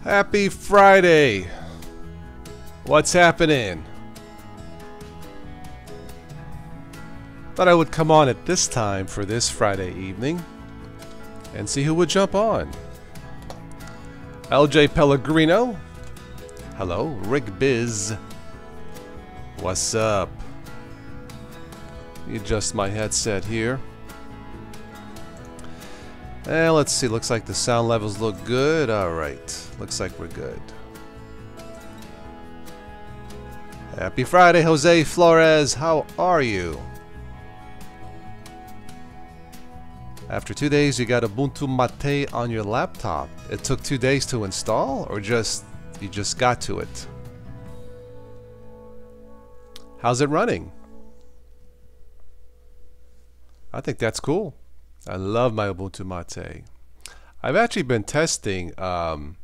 Happy Friday! What's happening? Thought I would come on at this time for this Friday evening and see who would jump on. LJ Pellegrino. Hello. Rick Biz. What's up? Let me adjust my headset here. Let's see, looks like the sound levels look good. Alright, looks like we're good. Happy Friday, Jose Flores. How are you? After 2 days, you got Ubuntu Mate on your laptop. It took 2 days to install, or you just got to it? How's it running? I think that's cool. I love my Ubuntu Mate. I've actually been testing the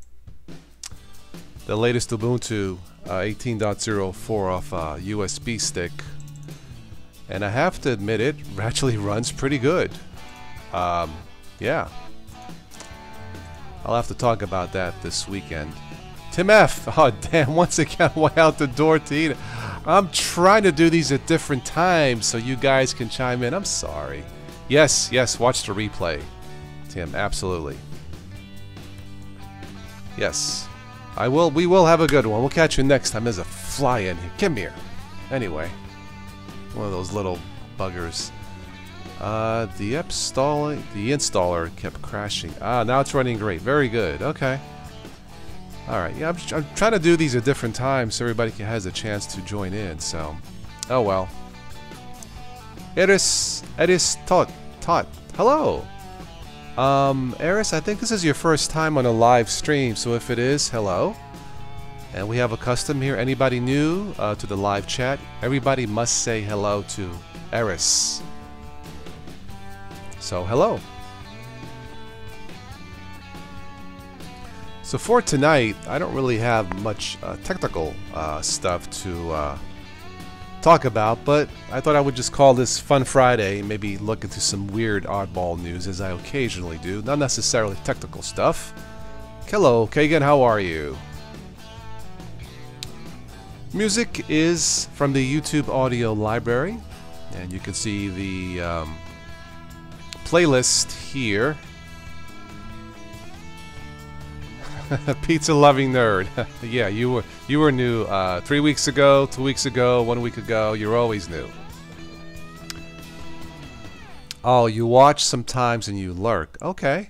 latest Ubuntu 18.04 off a USB stick, and I have to admit it actually runs pretty good. Yeah. I'll have to talk about that this weekend. Tim F. Oh damn, once again, way out the door to eat. I'm trying to do these at different times so you guys can chime in. I'm sorry. Yes, watch the replay, Tim, absolutely. Yes, I will. We will have a good one. We'll catch you next time. There's a fly in here. Come here. Anyway, one of those little buggers. The installer kept crashing. Now it's running great. Very good. Okay. All right. Yeah, I'm trying to do these at different times so everybody has a chance to join in. So, oh well. Eris Tot. Hello. Eris, I think this is your first time on a live stream, so if it is, hello. And we have a custom here. Anybody new to the live chat? Everybody must say hello to Eris. So, hello. So for tonight, I don't really have much technical stuff to talk about, but I thought I would just call this Fun Friday, maybe look into some weird oddball news as I occasionally do, not necessarily technical stuff. Hello, Kagan, how are you? Music is from the YouTube audio library, and you can see the playlist here. Pizza loving nerd. Yeah, you were new 3 weeks ago, 2 weeks ago, 1 week ago. You're always new. Oh, you watch sometimes and you lurk. Okay.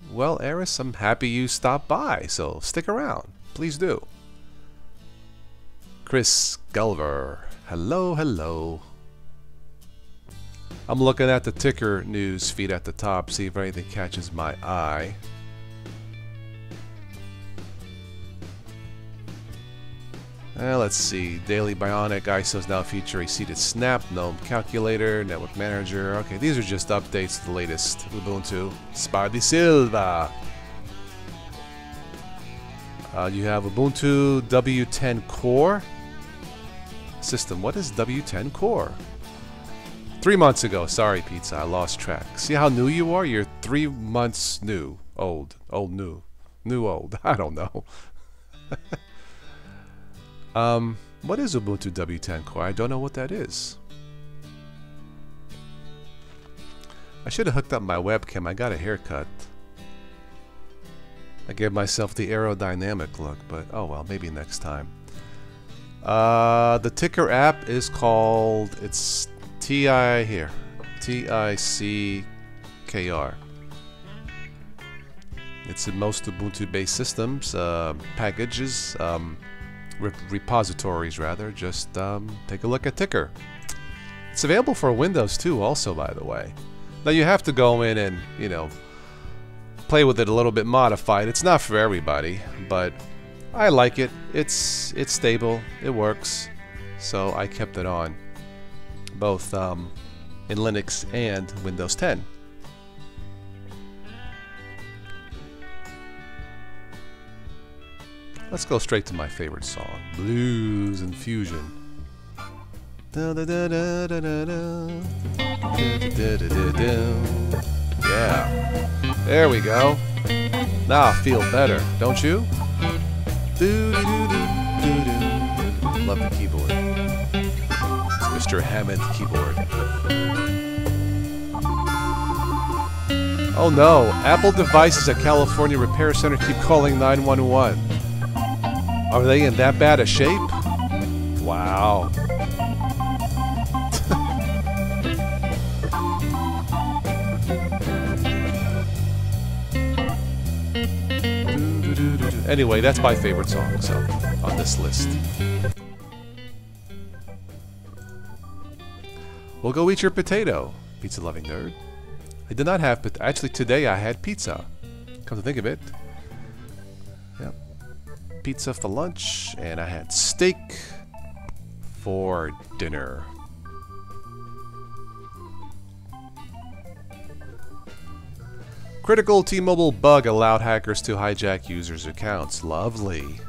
Well, Eris, I'm happy you stopped by, so stick around. please do. Chris Gulliver, hello, hello. I'm looking at the ticker news feed at the top, see if anything catches my eye. Let's see. Daily Bionic ISOs now feature a seated snap, GNOME calculator, network manager. Okay, these are just updates to the latest Ubuntu. Spardi Silva. You have Ubuntu W10 Core system. What is W10 Core? 3 months ago. Sorry, Pizza. I lost track. See how new you are? You're 3 months new. Old. Old new. New old. I don't know. What is Ubuntu W10 Core? I don't know what that is. I should have hooked up my webcam. I got a haircut. I gave myself the aerodynamic look, but oh well, maybe next time. The ticker app is called, it's TICKR. It's in most Ubuntu-based systems, packages, repositories rather. Just take a look at Ticker. It's available for Windows too, also, by the way. Now you have to go in and, you know, play with it a little bit modified. It's not for everybody, but I like it. It's stable. It works. So I kept it on both in Linux and Windows 10. Let's go straight to my favorite song, Blues Infusion. Yeah, there we go. Now I feel better, don't you? Love the keyboard. It's Mr. Hammond keyboard. Oh no, Apple devices at California Repair Center keep calling 911. Are they in that bad a shape? Wow. Anyway, that's my favorite song, so on this list. We'll go eat your potato, pizza loving nerd. I did not have actually today I had pizza. Come to think of it. Yep. Pizza for lunch, and I had steak for dinner. Critical T-Mobile bug allowed hackers to hijack users' accounts. Lovely.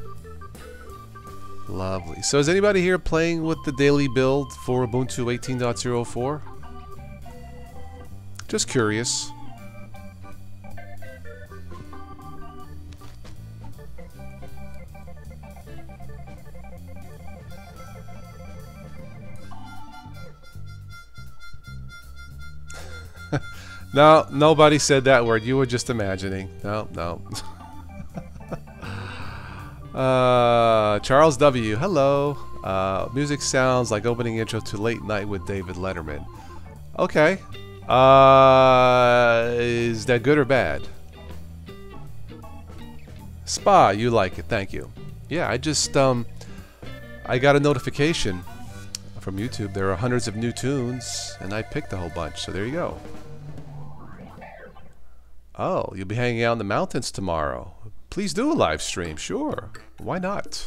Lovely. So is anybody here playing with the daily build for Ubuntu 18.04? Just curious. No, nobody said that word. You were just imagining. No, no. Charles W. Hello. Music sounds like opening intro to Late Night with David Letterman. Okay. Is that good or bad? Spa, you like it. Thank you. Yeah, I just, I got a notification from YouTube. There are hundreds of new tunes, and I picked a whole bunch. So there you go. Oh, you'll be hanging out in the mountains tomorrow. Please do a live stream, sure. Why not?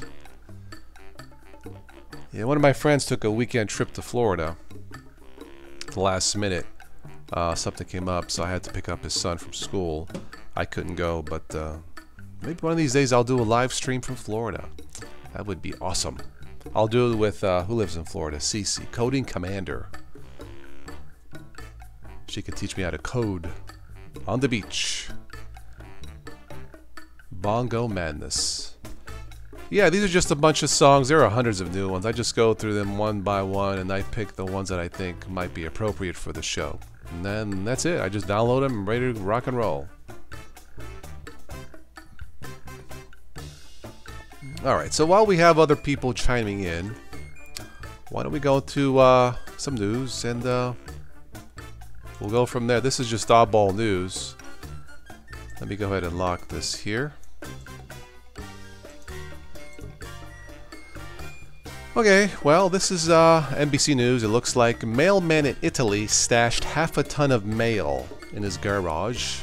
Yeah, one of my friends took a weekend trip to Florida. At the last minute, something came up, so I had to pick up his son from school. I couldn't go, but maybe one of these days I'll do a live stream from Florida. That would be awesome. I'll do it with, who lives in Florida? Cece, Coding Commander. She could teach me how to code. On the beach. Bongo Madness. Yeah, these are just a bunch of songs. There are hundreds of new ones. I just go through them one by one, and I pick the ones that I think might be appropriate for the show. And then that's it. I just download them and ready to rock and roll. Alright, so while we have other people chiming in, why don't we go to some news and we'll go from there. This is just oddball news. Let me go ahead and lock this here. Okay, well, this is NBC News. It looks like a mailman in Italy stashed half a ton of mail in his garage.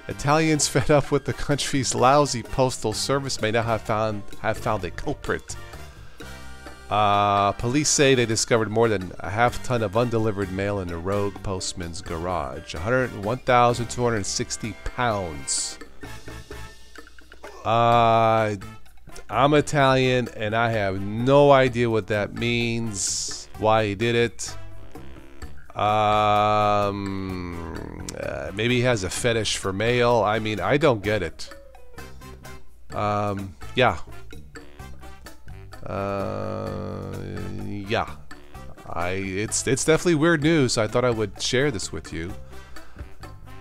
Italians fed up with the country's lousy postal service may now have found a culprit. Police say they discovered more than a half ton of undelivered mail in a rogue postman's garage. 1,260 pounds. I'm Italian and I have no idea what that means, why he did it. Maybe he has a fetish for mail. I mean, I don't get it. Yeah. Yeah. It's definitely weird news. I thought I would share this with you.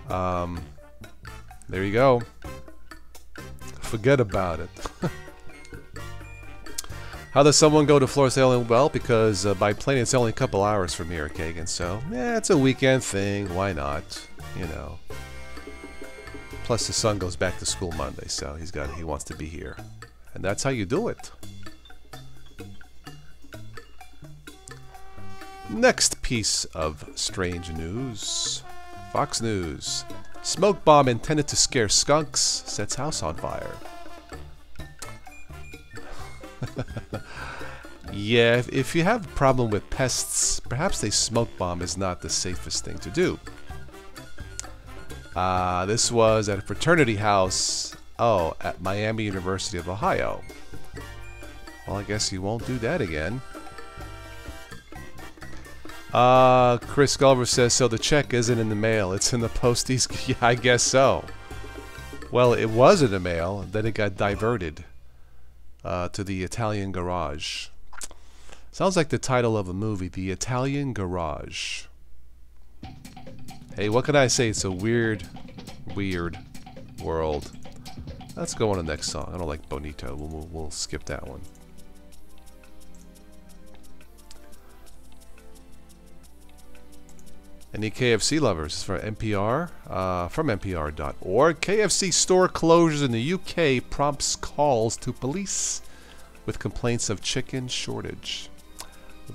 There you go. Forget about it. How does someone go to Florida sailing? Well, because by plane it's only a couple hours from here, Kagan. So, yeah, it's a weekend thing. Why not? You know. Plus, the son goes back to school Monday, so he wants to be here, and that's how you do it. Next piece of strange news: Fox News. Smoke bomb intended to scare skunks sets house on fire. Yeah, if you have a problem with pests, perhaps a smoke bomb is not the safest thing to do. This was at a fraternity house, at Miami University of Ohio. Well, I guess you won't do that again. Chris Gulliver says, so the check isn't in the mail, it's in the posties. Yeah, I guess so. Well, it was in the mail, then it got diverted to the Italian Garage. Sounds like the title of a movie, The Italian Garage. Hey, what can I say? It's a weird world. Let's go on to the next song. I don't like Bonito. We'll skip that one. Any KFC lovers for NPR? From NPR.org. KFC store closures in the UK prompts calls to police with complaints of chicken shortage.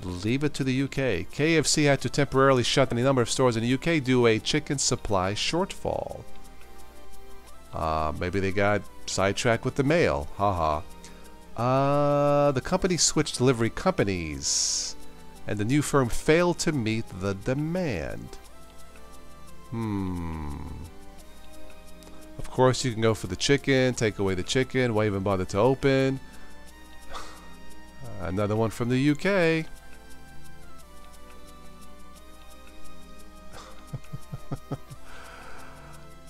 Leave it to the UK. KFC had to temporarily shut down a number of stores in the UK due to a chicken supply shortfall. Maybe they got sidetracked with the mail. Haha. The company switched delivery companies, and the new firm failed to meet the demand. Of course, you can go for the chicken, take away the chicken, why even bother to open? Another one from the UK.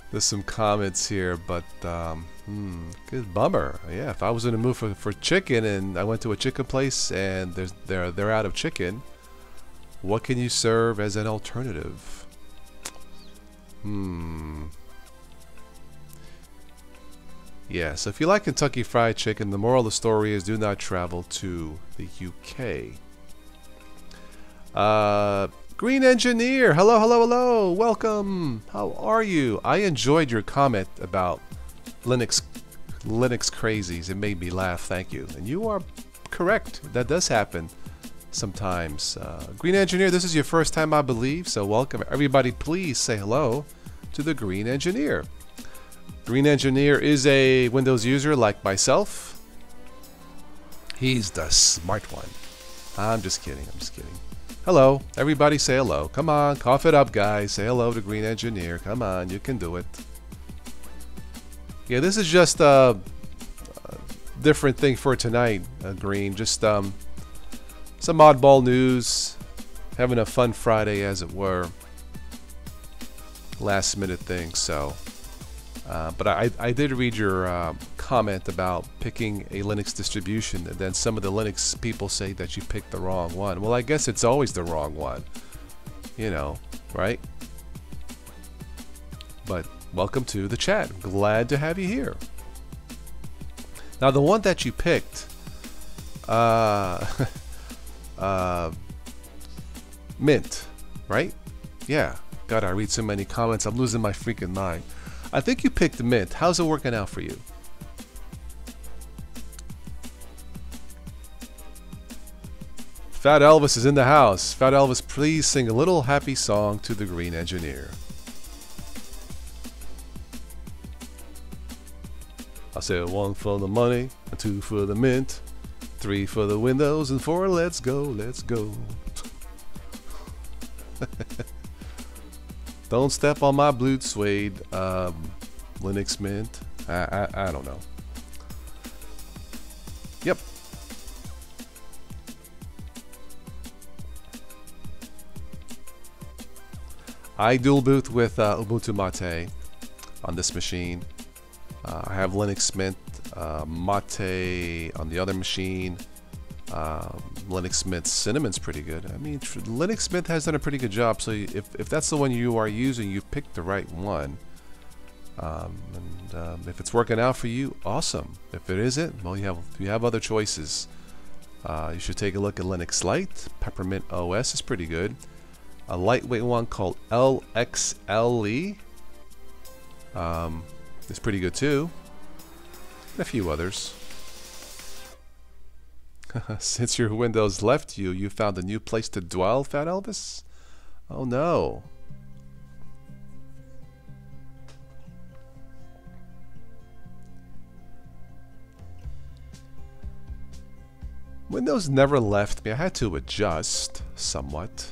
There's some comments here, but good bummer. Yeah, if I was in the mood for chicken and I went to a chicken place and they're out of chicken, what can you serve as an alternative? Yeah, so if you like Kentucky Fried Chicken, the moral of the story is do not travel to the UK. Green Engineer, hello, hello, hello, welcome. How are you? I enjoyed your comment about Linux crazies. It made me laugh, thank you. And you are correct, that does happen sometimes. Green Engineer, this is your first time, I believe, so welcome. Everybody, please say hello to the Green Engineer. Green Engineer is a Windows user like myself. He's the smart one. I'm just kidding, I'm just kidding. Hello, everybody say hello. Come on, cough it up, guys. Say hello to Green Engineer. Come on, you can do it. Yeah, this is just a different thing for tonight, Green. Just some oddball news. Having a fun Friday, as it were. Last minute thing, so. But I did read your comment about picking a Linux distribution, and then some of the Linux people say that you picked the wrong one. Well, I guess it's always the wrong one, you know, right? But welcome to the chat. Glad to have you here. Now, the one that you picked, Mint, right? Yeah. God, I read so many comments. I'm losing my freaking mind. I think you picked Mint. How's it working out for you? Fat Elvis is in the house. Fat Elvis, please sing a little happy song to the Green Engineer. I said 1 for the money, 2 for the mint, 3 for the windows, and 4 let's go, let's go. Don't step on my blue suede Linux Mint. I don't know. Yep. I dual boot with Ubuntu Mate on this machine. I have Linux Mint, Mate on the other machine. Linux Mint Cinnamon's pretty good. I mean, Linux Mint has done a pretty good job. So if that's the one you are using, you've picked the right one. If it's working out for you, awesome. If it isn't, well, you have other choices. You should take a look at Linux Lite. Peppermint OS is pretty good. A lightweight one called LXLE is pretty good too. And a few others. Since your Windows left you, you found a new place to dwell, Fat Elvis? Oh no. Windows never left me. I had to adjust somewhat,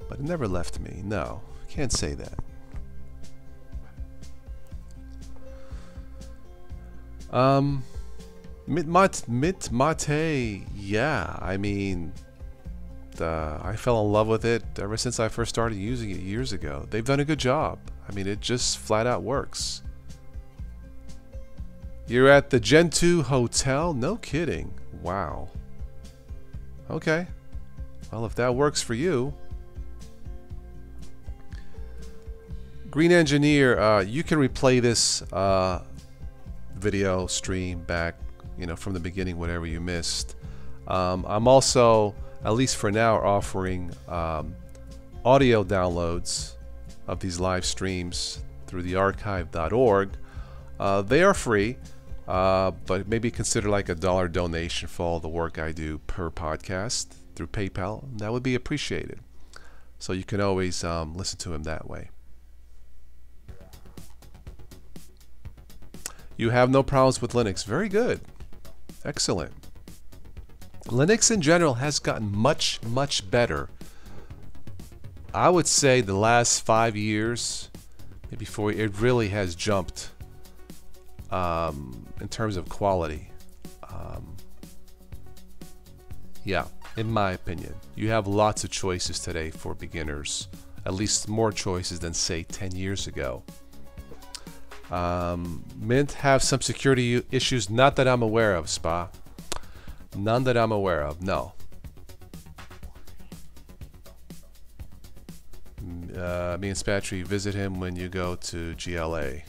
but it never left me. No, can't say that. Mint Mate, yeah. I mean, I fell in love with it ever since I first started using it years ago. They've done a good job. I mean, it just flat out works. You're at the Gentoo Hotel? No kidding. Wow. Okay. Well, if that works for you. Green Engineer, you can replay this video stream back, you know, from the beginning, whatever you missed. I'm also, at least for now, offering audio downloads of these live streams through the archive.org. They are free, but maybe consider like a $1 donation for all the work I do per podcast through PayPal. That would be appreciated. So you can always listen to him that way. You have no problems with Linux. Very good. Excellent. Linux in general has gotten much, much better. I would say the last 5 years, maybe 4, it really has jumped in terms of quality. Yeah, in my opinion. You have lots of choices today for beginners. At least more choices than, say, 10 years ago. Mint have some security issues, not that I'm aware of, Spa. None that I'm aware of, no. Me and Spatry, visit him when you go to GLA.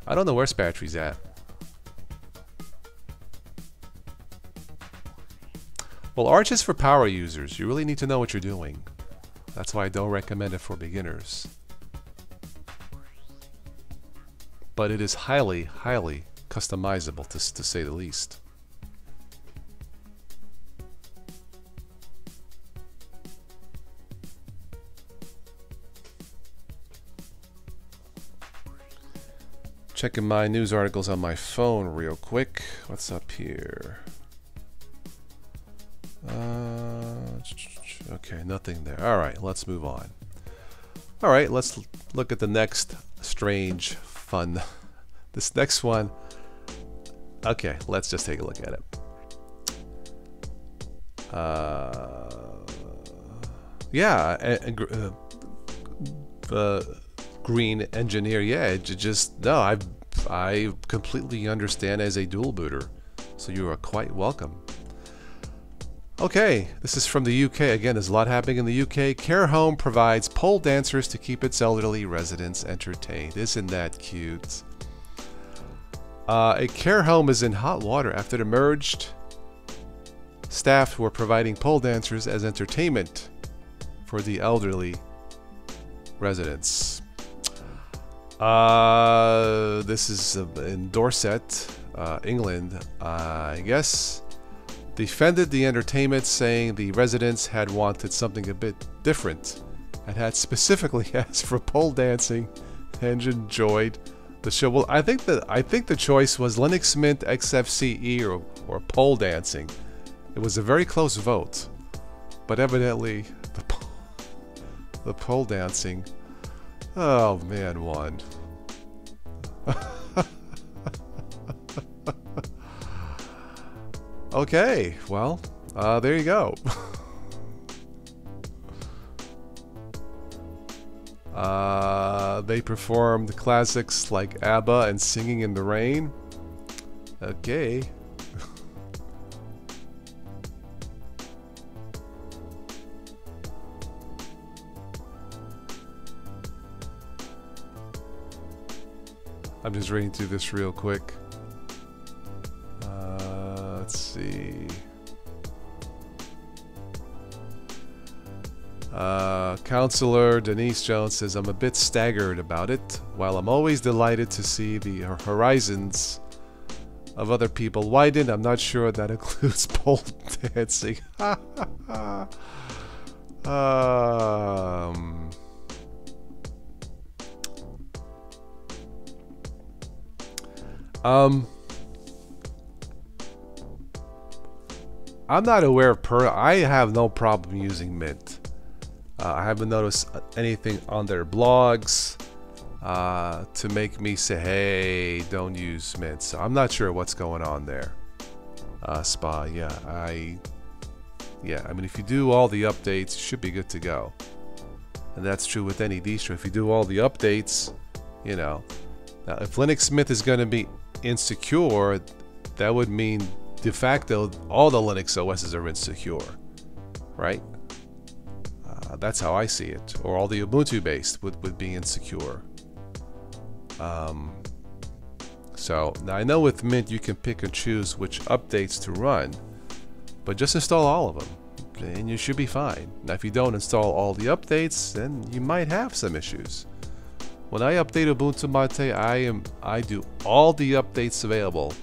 I don't know where Spatry's at. Well, Arch is for power users. You really need to know what you're doing. That's why I don't recommend it for beginners. But it is highly, highly customizable, to say the least. Checking my news articles on my phone real quick. What's up here? Okay, nothing there. All right, let's move on. All right, let's look at the next strange, fun. This next one. Okay, let's just take a look at it. Yeah, Green Engineer. Yeah, just no. I completely understand as a dual booter, so you are quite welcome. Okay, this is from the UK. Again, there's a lot happening in the UK. Care Home provides pole dancers to keep its elderly residents entertained. Isn't that cute? A care home is in hot water after it emerged staff were providing pole dancers as entertainment for the elderly residents. This is in Dorset. England, I guess, defended the entertainment, saying the residents had wanted something a bit different and had specifically asked for pole dancing and enjoyed the show. Well, I think the choice was Linux Mint XFCE or pole dancing. It was a very close vote, but evidently the pole dancing, oh man, won. Okay, well, there you go. They performed classics like ABBA and Singing in the Rain. Okay. I'm just reading through this real quick. Let's see. Counselor Denise Jones says, I'm a bit staggered about it. While I'm always delighted to see the horizons of other people widen, I'm not sure that includes pole dancing. I'm not aware of I have no problem using Mint. I haven't noticed anything on their blogs to make me say, hey, don't use Mint. So I'm not sure what's going on there. Spa, yeah, I mean, if you do all the updates, you should be good to go. And that's true with any distro. If you do all the updates, you know. Now, if Linux Mint is going to be insecure, that would mean de facto all the Linux OSs are insecure, right? That's how I see it. Or all the Ubuntu based would be insecure. So now I know with Mint you can pick and choose which updates to run, but just install all of them and you should be fine. Now if you don't install all the updates, then you might have some issues. When I update Ubuntu Mate, I do all the updates available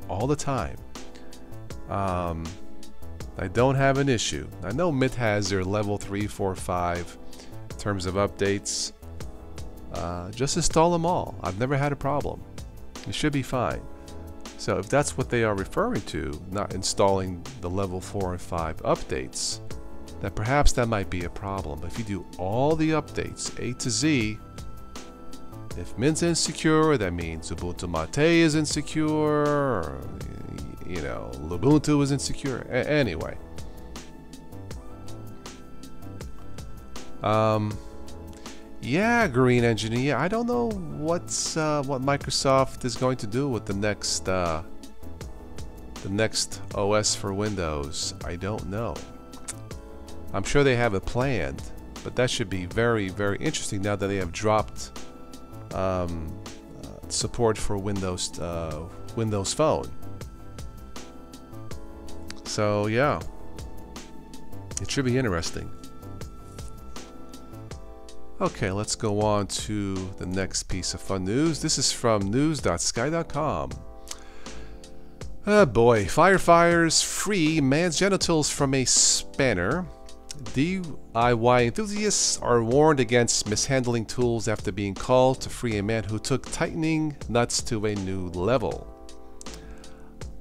all the time. I don't have an issue. I know Mint has their level 3, 4, 5 in terms of updates. Just install them all. I've never had a problem. You should be fine. So if that's what they are referring to, not installing the level 4 and 5 updates, then perhaps that might be a problem. But if you do all the updates, A to Z, if Mint's insecure, that means Ubuntu Mate is insecure, or, you know, Lubuntu is insecure. Anyway. Yeah, Green Engineer. I don't know what Microsoft is going to do with the next OS for Windows. I don't know. I'm sure they have it planned, but that should be very, very interesting now that they have dropped support for Windows Phone. So yeah, it should be interesting. Okay, let's go on to the next piece of fun news. This is from news.sky.com. Oh boy, firefighters free man's genitals from a spanner. DIY enthusiasts are warned against mishandling tools after being called to free a man who took tightening nuts to a new level.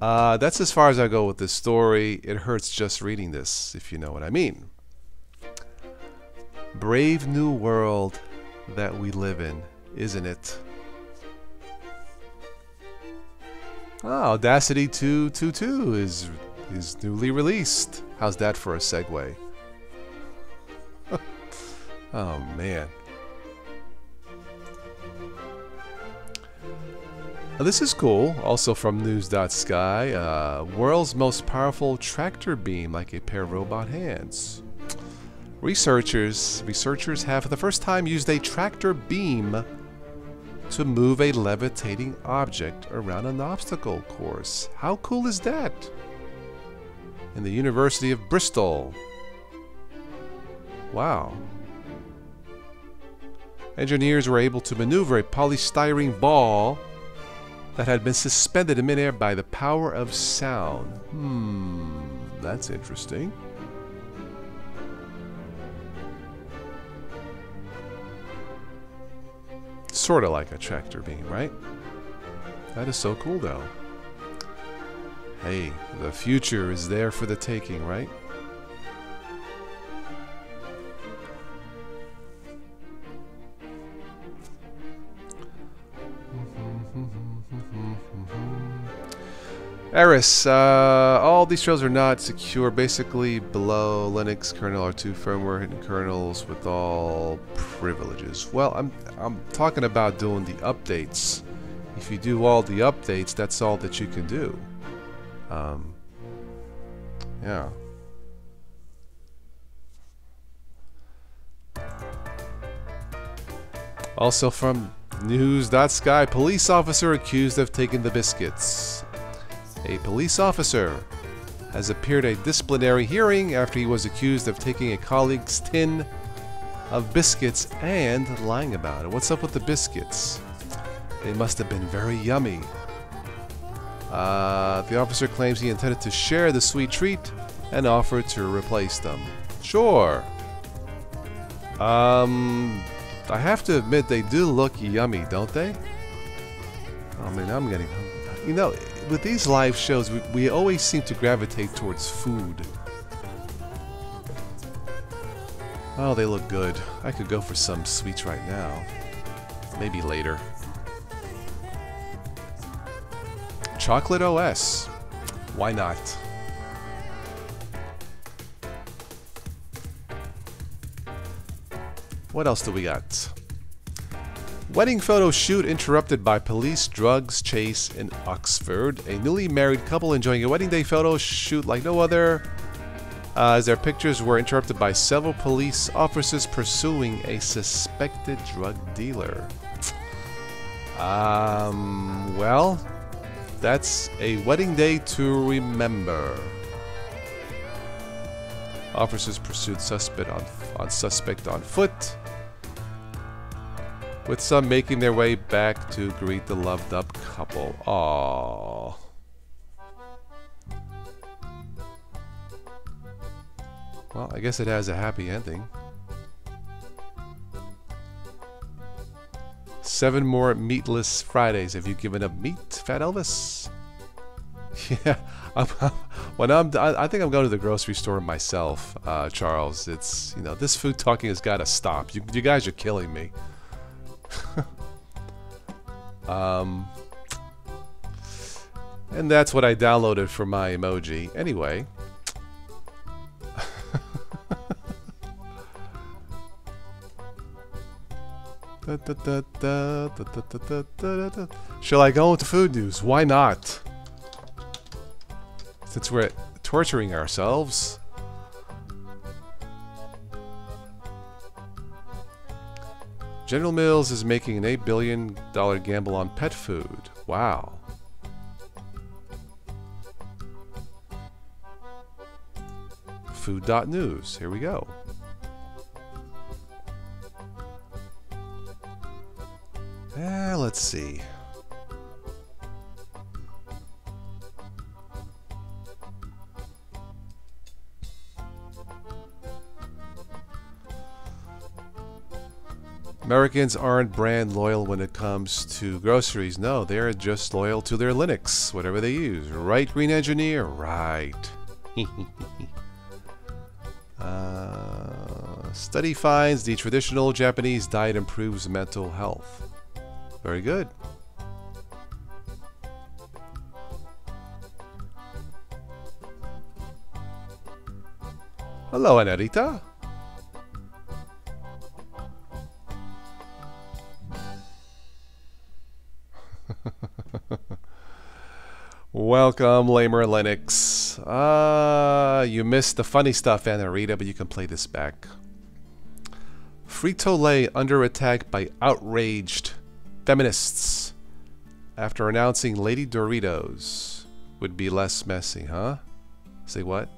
That's as far as I go with this story. It hurts just reading this, if you know what I mean. Brave new world that we live in, isn't it? Oh, Audacity 2.2.2 is newly released. How's that for a segue? Oh man. This is cool. Also from news.sky. World's most powerful tractor beam, like a pair of robot hands. Researchers have for the first time used a tractor beam to move a levitating object around an obstacle course. How cool is that? In the University of Bristol. Wow. Engineers were able to maneuver a polystyrene ball that had been suspended in midair by the power of sound. That's interesting. Sort of like a tractor beam, right? That is so cool, though. Hey, the future is there for the taking, right? Eris, all these trails are not secure. Basically, below Linux kernel are 2 firmware hidden kernels with all privileges. Well, I'm talking about doing the updates. If you do all the updates, that's all that you can do. Yeah. Also from news.sky, police officer accused of taking the biscuits. A police officer has appeared at a disciplinary hearing after he was accused of taking a colleague's tin of biscuits and lying about it. What's up with the biscuits? They must have been very yummy. The officer claims he intended to share the sweet treat and offered to replace them. Sure. I have to admit they do look yummy, don't they? I mean, I'm getting hungry. You know, with these live shows, we always seem to gravitate towards food. Oh, they look good. I could go for some sweets right now. Maybe later. Chocolate OS. Why not? What else do we got? Wedding photo shoot interrupted by police drugs chase in Oxford. A newly married couple enjoying a wedding day photo shoot like no other, as their pictures were interrupted by several police officers pursuing a suspected drug dealer. Well, that's a wedding day to remember. Officers pursued suspect on foot, with some making their way back to greet the loved-up couple. Aww. Well, I guess it has a happy ending. 7 more meatless Fridays. Have you given up meat, Fat Elvis? Yeah, I think I'm going to the grocery store myself, Charles. It's, you know, this food talking has got to stop. You guys are killing me. And that's what I downloaded for my emoji. Anyway. Shall I go into food news? Why not? Since we're torturing ourselves. General Mills is making an $8 billion gamble on pet food. Wow. Food.news. Here we go. Let's see. Americans aren't brand loyal when it comes to groceries. No, they're just loyal to their Linux, whatever they use. Right, Green Engineer? Right. Study finds the traditional Japanese diet improves mental health. Very good. Hello, Anarita. Welcome, Lamer Linux. You missed the funny stuff, Anarita, but you can play this back. Frito-Lay under attack by outraged feminists after announcing Lady Doritos would be less messy, huh? Say what?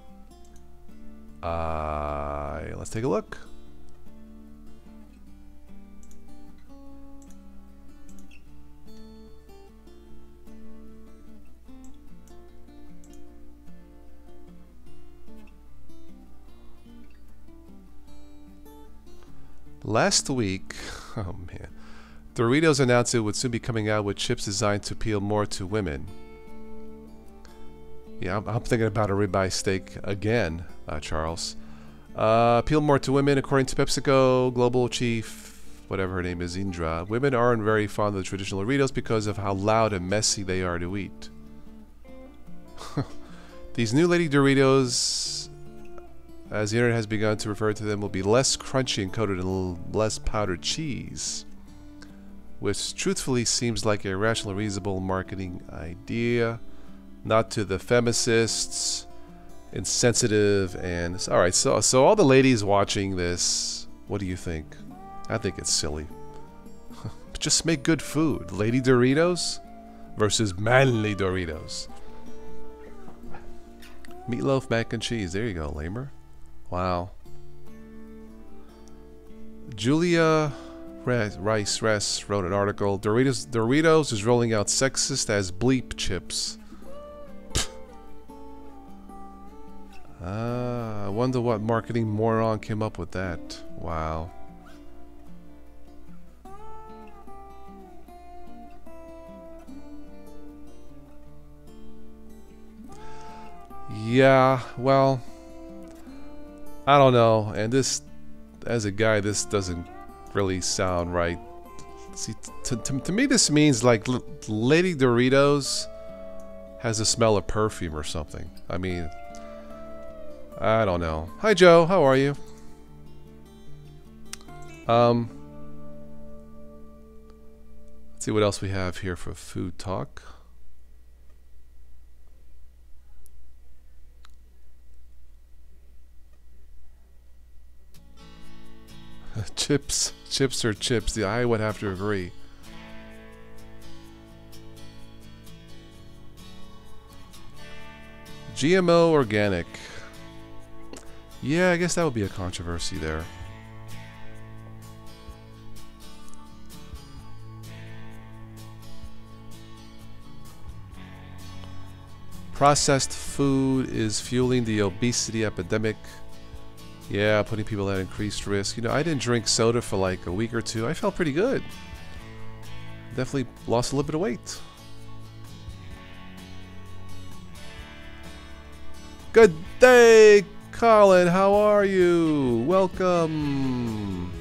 Let's take a look. Last week, oh man, Doritos announced it would soon be coming out with chips designed to appeal more to women. Yeah, I'm thinking about a ribeye steak again, Charles. Appeal more to women, according to PepsiCo Global Chief, whatever her name is, Indra. Women aren't very fond of the traditional Doritos because of how loud and messy they are to eat. These new Lady Doritos, as the internet has begun to refer to them, will be less crunchy and coated in less powdered cheese, which truthfully seems like a rational, reasonable marketing idea. Not to the femicists, insensitive, and alright, so all the ladies watching this, what do you think? I think it's silly. Just make good food. Lady Doritos versus manly Doritos. Meatloaf, mac and cheese. There you go, Lamer. Wow. Julia Rice wrote an article. Doritos is rolling out sexist as bleep chips. I wonder what marketing moron came up with that. Wow. Yeah, well, I don't know. And this, as a guy, this doesn't really sound right. See, to me, this means like Lady Doritos has a smell of perfume or something. I mean, I don't know. Hi, Joe. How are you? Let's see what else we have here for food talk. Chips or chips? I would have to agree. GMO organic. Yeah, I guess that would be a controversy there. Processed food is fueling the obesity epidemic. Yeah, putting people at increased risk. You know, I didn't drink soda for like a week or two. I felt pretty good. Definitely lost a little bit of weight. Good day, Colin. How are you? Welcome.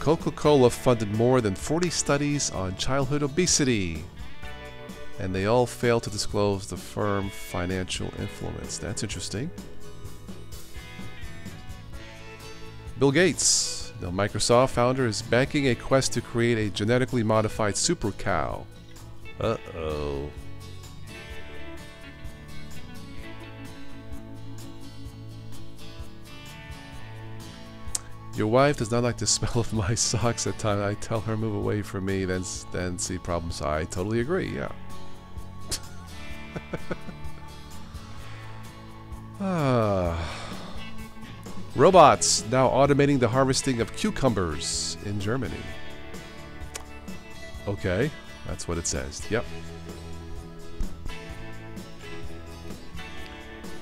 Coca-Cola funded more than 40 studies on childhood obesity, and they all failed to disclose the firm's financial influence. That's interesting. Bill Gates, the Microsoft founder, is backing a quest to create a genetically modified super cow. Uh-oh. Your wife does not like the smell of my socks at times. I tell her move away from me, then see problems. I totally agree, yeah. Robots now automating the harvesting of cucumbers in Germany. Okay, that's what it says. Yep.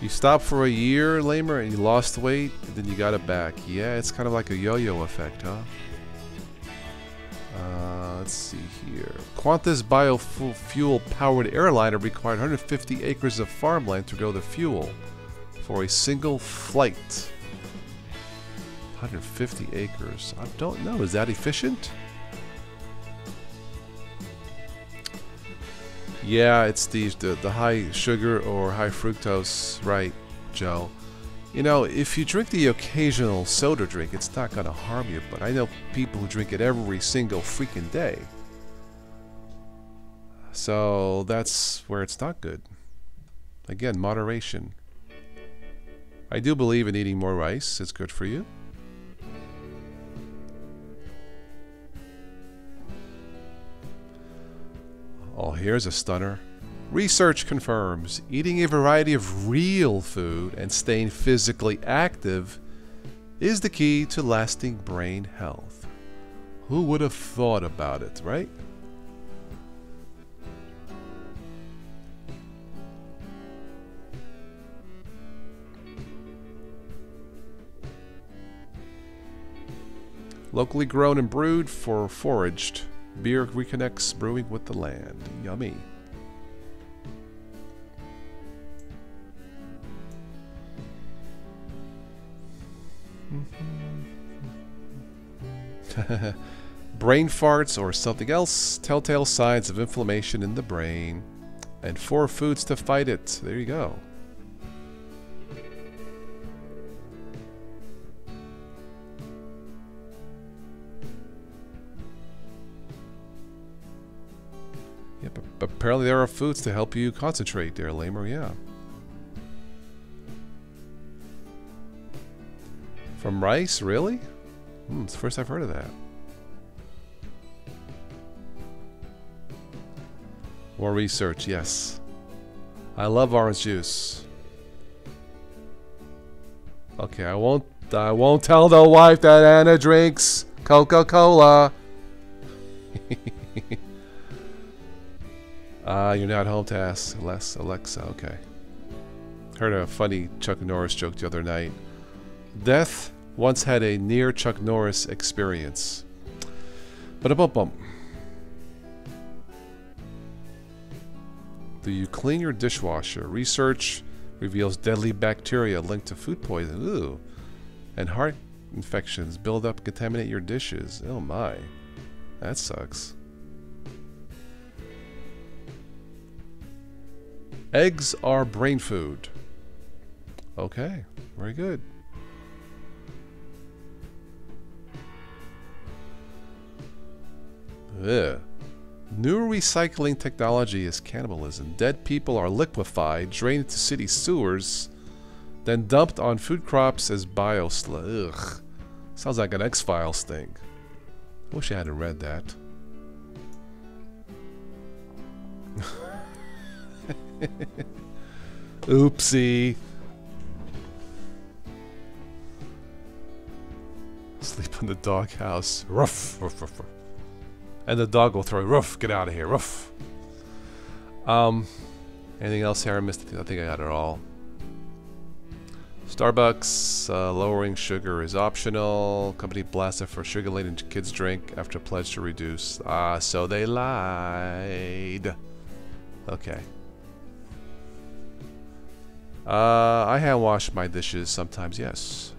You stopped for a year, Lamer, and you lost weight, and then you got it back. Yeah, it's kind of like a yo-yo effect, huh? Let's see here. Qantas biofuel-powered airliner required 150 acres of farmland to grow the fuel for a single flight. 150 acres. I don't know. Is that efficient? Yeah, it's the high sugar or high fructose, right, Joe? You know, if you drink the occasional soda drink, it's not going to harm you, but I know people who drink it every single freaking day. So that's where it's not good. Again, moderation. I do believe in eating more rice. It's good for you. Oh, here's a stunner. Research confirms eating a variety of real food and staying physically active is the key to lasting brain health. Who would have thought about it, right? Locally grown and brewed for foraged. Beer reconnects brewing with the land. Yummy. Brain farts or something else. Telltale signs of inflammation in the brain. And 4 foods to fight it. There you go. Yep, but apparently there are foods to help you concentrate there, Lamer, yeah. From rice, really? It's the first I've heard of that. More research, yes. I love orange juice. Okay, I won't tell the wife that Anna drinks Coca-Cola. You're not home to ask Alexa. Okay. Heard a funny Chuck Norris joke the other night. Death once had a near Chuck Norris experience. Ba-da-bum-bum. Do you clean your dishwasher? Research reveals deadly bacteria linked to food poisoning. Ooh. And heart infections build up, contaminate your dishes. Oh my. That sucks. Eggs are brain food. Okay. Very good. Ugh. New recycling technology is cannibalism. Dead people are liquefied, drained into city sewers, then dumped on food crops as biosludge. Ugh. Sounds like an X-Files thing. I wish I hadn't read that. Oopsie. Sleep in the doghouse. Ruff, ruff, ruff, ruff. And the dog will throw, ruff, get out of here, ruff. Anything else here I missed? I think I got it all. Starbucks, lowering sugar is optional. Company blasted for sugar-laden kids drink after pledge to reduce. So they lied. Okay. I hand wash my dishes sometimes, yes.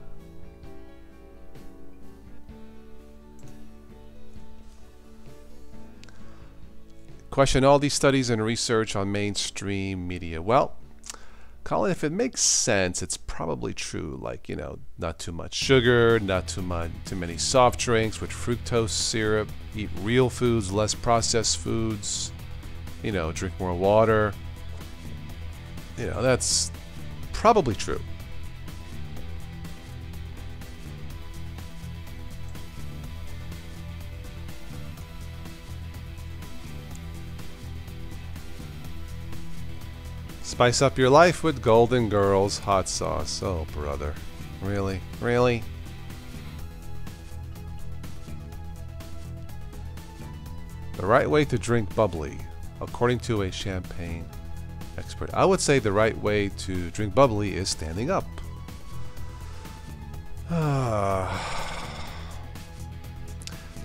Question all these studies and research on mainstream media. Well, Colin, if it makes sense, it's probably true. Like, you know, not too much sugar, not too many soft drinks with fructose syrup, eat real foods, less processed foods, you know, drink more water. You know, that's probably true. Spice up your life with Golden Girls hot sauce. Oh, brother. Really? Really? The right way to drink bubbly, according to a champagne expert. I would say the right way to drink bubbly is standing up. The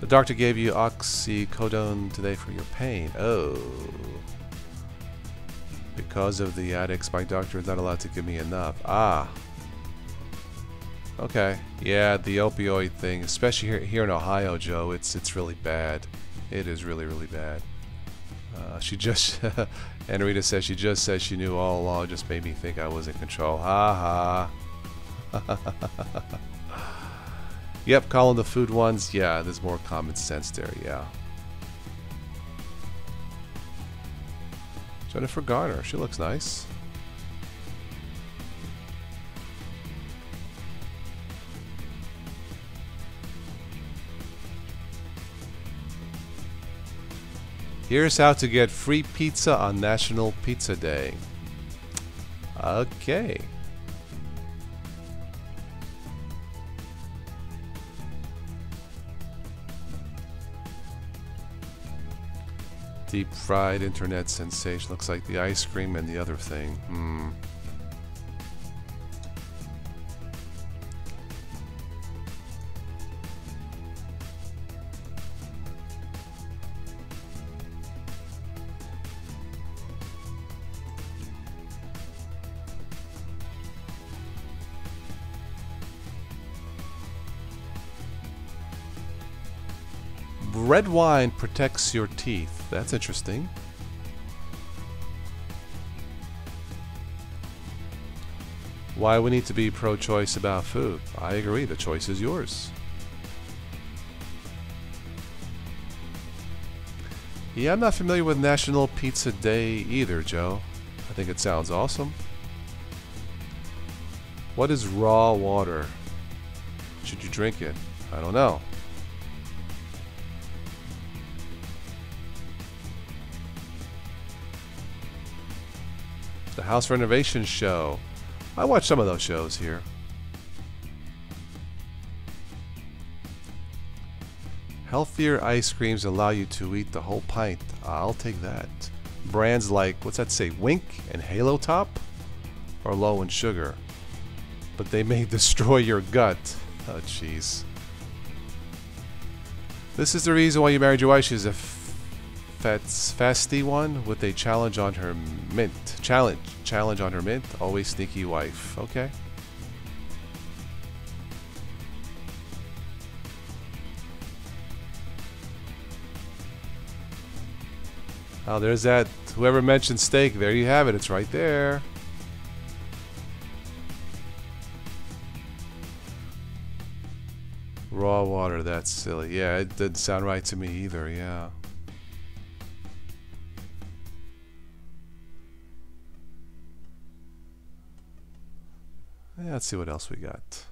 doctor gave you oxycodone today for your pain. Oh. Because of the addicts, my doctor is not allowed to give me enough. Ah. Okay. Yeah, the opioid thing, especially here in Ohio, Joe, it's really bad. It is really, really bad. She just... Anarita says she just said she knew all along, just made me think I was in control. Ha ha. Yep, calling the food ones. Yeah, there's more common sense there, yeah. Jennifer Garner, she looks nice. Here's how to get free pizza on National Pizza Day. Okay. Deep fried internet sensation. Looks like the ice cream and the other thing. red wine protects your teeth. That's interesting. Why we need to be pro-choice about food? I agree, the choice is yours. Yeah, I'm not familiar with National Pizza Day either, Joe. I think it sounds awesome. What is raw water? Should you drink it? I don't know. The House Renovation Show. I watch some of those shows here. Healthier ice creams allow you to eat the whole pint. I'll take that. Brands like, what's that say, Wink and Halo Top are low in sugar, but they may destroy your gut. Oh, jeez. This is the reason why you married your wife. She's a fasty one with a challenge on her mint. Challenge on her mint. Always sneaky wife. Okay. Oh, there's that. Whoever mentioned steak, there you have it. It's right there. Raw water, that's silly. Yeah, it didn't sound right to me either, yeah. Yeah, let's see what else we got.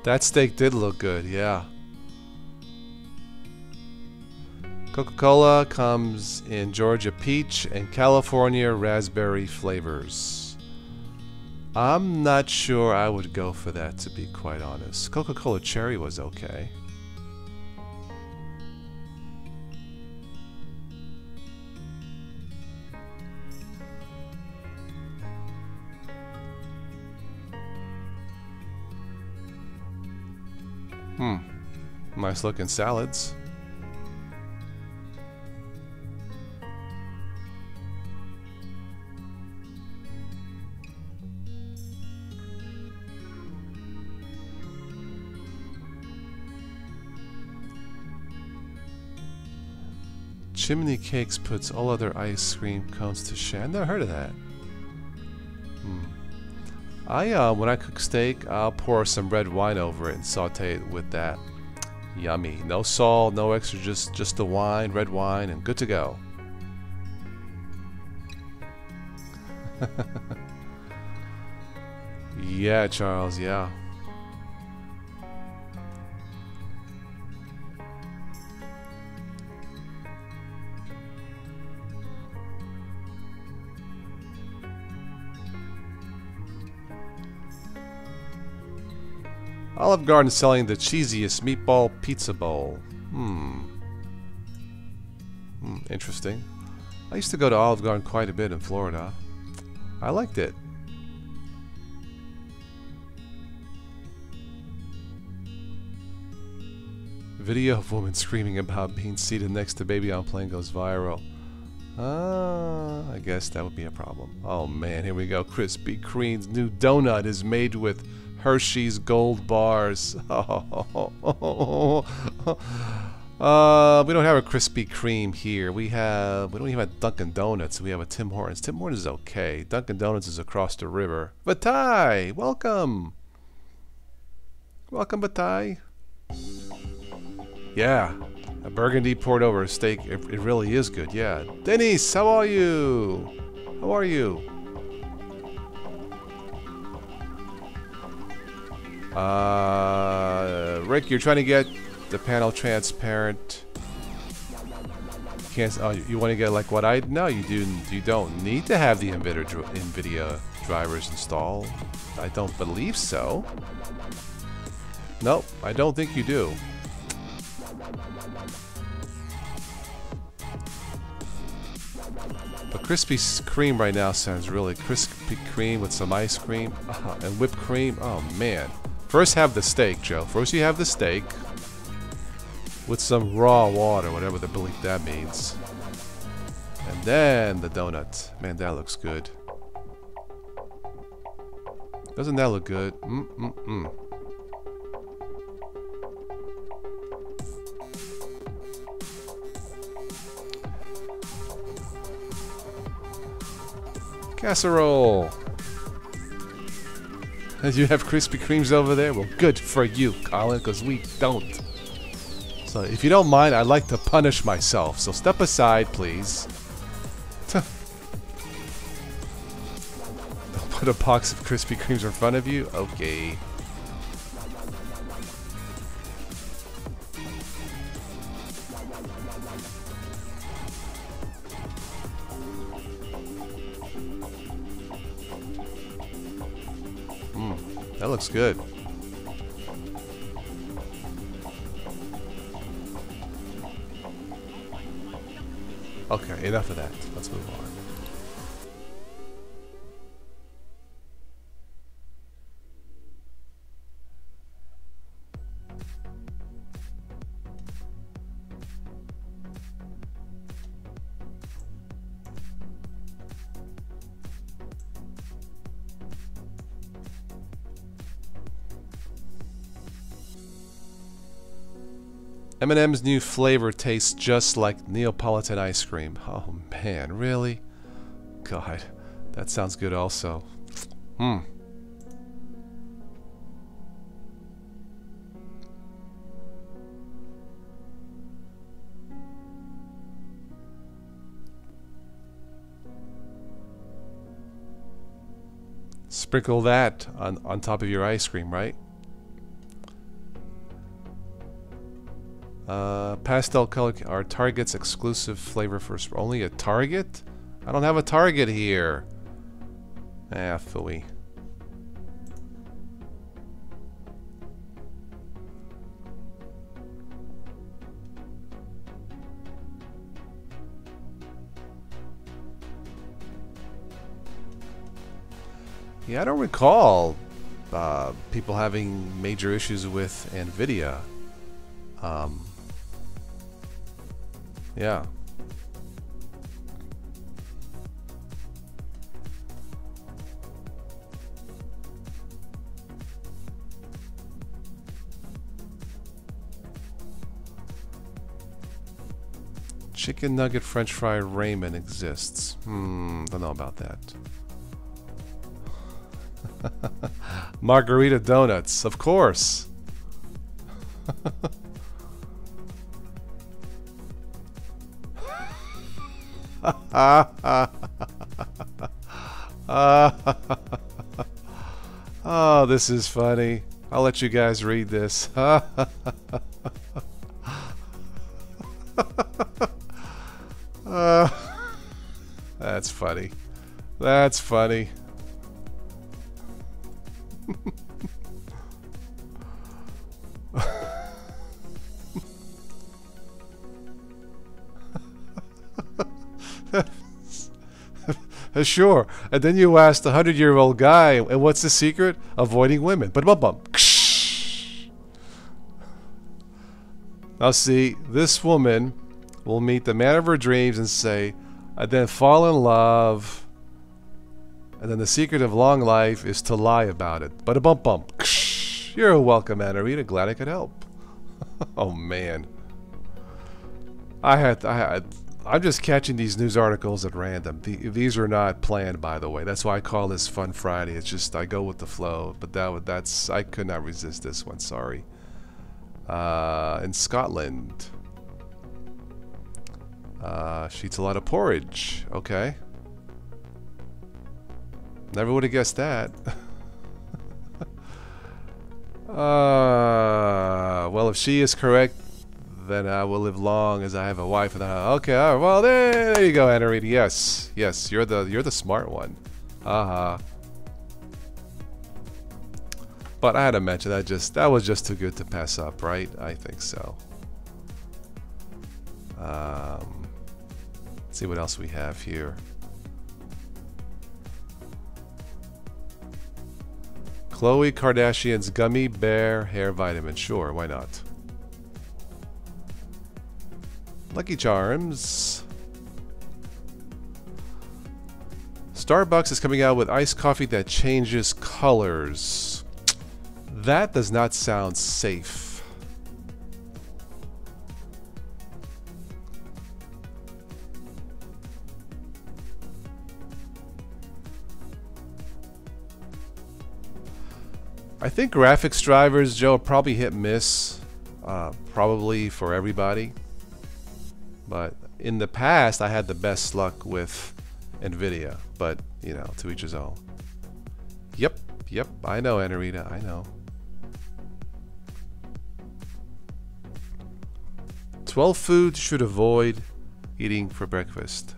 That steak did look good, yeah. Coca-Cola comes in Georgia peach and California raspberry flavors. I'm not sure I would go for that, to be quite honest. Coca-Cola cherry was okay. Nice looking salads. Chimney Cakes puts all other ice cream cones to shame. I've never heard of that. When I cook steak, I'll pour some red wine over it and saute it with that. Yummy. No salt, no extra, just the wine, red wine, and good to go. Yeah, Charles, yeah. Olive Garden selling the cheesiest meatball pizza bowl. Interesting. I used to go to Olive Garden quite a bit in Florida. I liked it. Video of woman screaming about being seated next to baby on plane goes viral. I guess that would be a problem. Oh man, here we go. Krispy Kreme's new donut is made with Hershey's Gold bars. We don't have a Krispy Kreme here. We don't even have Dunkin' Donuts. We have a Tim Hortons. Tim Hortons is okay. Dunkin' Donuts is across the river. Batai, welcome. Welcome, Batai. Yeah, a burgundy poured over a steak. It really is good. Yeah, Denise, how are you? How are you? Rick, you're trying to get the panel transparent. Can't. Oh, you want to get like what I? No, you do. You don't need to have the NVIDIA drivers installed. I don't believe so. Nope, I don't think you do. But Krispy Kreme right now sounds really Krispy Kreme with some ice cream and whipped cream. Oh man. First have the steak, Joe. First you have the steak with some raw water, whatever the bleep that means. And then the donut. Man, that looks good. Doesn't that look good? Casserole. And you have Krispy Kremes over there? Well, good for you, Colin, because we don't. So if you don't mind, I'd like to punish myself. So step aside, please. Don't put a box of Krispy Kremes in front of you? Okay. That looks good. Okay, enough of that. Let's move on. M&M's new flavor tastes just like Neapolitan ice cream. Oh man, really? God, that sounds good also. Sprinkle that on top of your ice cream, right? Pastel color are Target's exclusive flavor for only a Target? I don't have a Target here. Ah, phooey. Yeah, I don't recall people having major issues with NVIDIA. Yeah. Chicken nugget French fry ramen exists. Don't know about that. Margarita donuts, of course. Oh, this is funny. I'll let you guys read this. That's funny. That's funny. Sure. And then you asked the 100-year-old guy, and what's the secret? Avoiding women. But bum. Now see, this woman will meet the man of her dreams and say, and then fall in love. And then the secret of long life is to lie about it. But bum. You're welcome, Anarita. Glad I could help. Oh man. I'm just catching these news articles at random. These are not planned, by the way. That's why I call this Fun Friday. It's just I go with the flow. But that's I could not resist this one. Sorry. In Scotland, she eats a lot of porridge. Okay. Never would have guessed that. Well, if she is correct, then I will live long as I have a wife and a okay. All right, well, there you go, Anarita. Yes, you're the smart one. But I had to mention that was just too good to pass up, right? I think so. Let's see what else we have here. Khloe Kardashian's gummy bear hair vitamin. Sure, why not? Lucky Charms. Starbucks is coming out with iced coffee that changes colors. That does not sound safe. I think graphics drivers, Joe, probably hit miss, probably for everybody. But in the past, I had the best luck with NVIDIA. But, you know, to each his own. Yep, I know, Anarita, I know. 12 foods you should avoid eating for breakfast.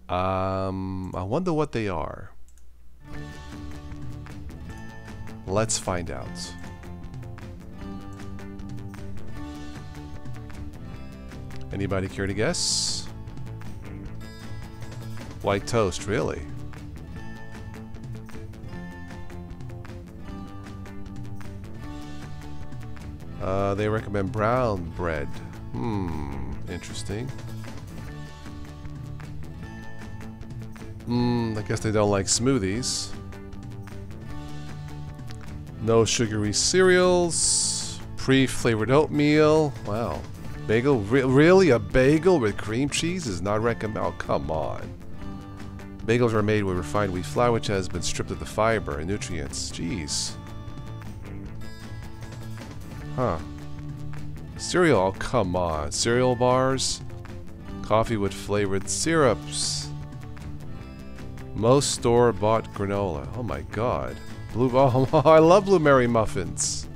I wonder what they are. Let's find out. Anybody care to guess? White toast, really? They recommend brown bread. Interesting. I guess they don't like smoothies. No sugary cereals. Pre-flavored oatmeal. Wow. Bagel? Really? A bagel with cream cheese is not recommended? Oh, come on. Bagels are made with refined wheat flour, which has been stripped of the fiber and nutrients. Jeez. Huh. Cereal? Oh, come on. Cereal bars? Coffee with flavored syrups. Most store-bought granola. Oh my god. Oh, I love blueberry muffins.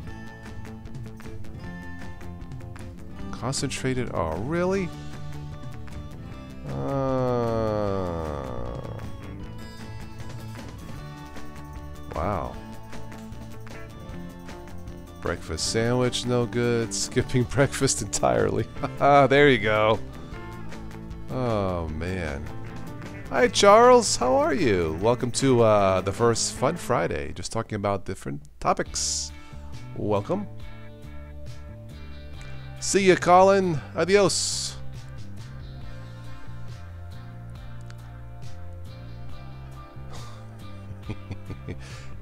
Concentrated. Oh, really? Wow. Breakfast sandwich, no good. Skipping breakfast entirely. There you go. Oh, man. Hi, Charles. How are you? Welcome to the first Fun Friday. Just talking about different topics. Welcome. See ya, Colin. Adios.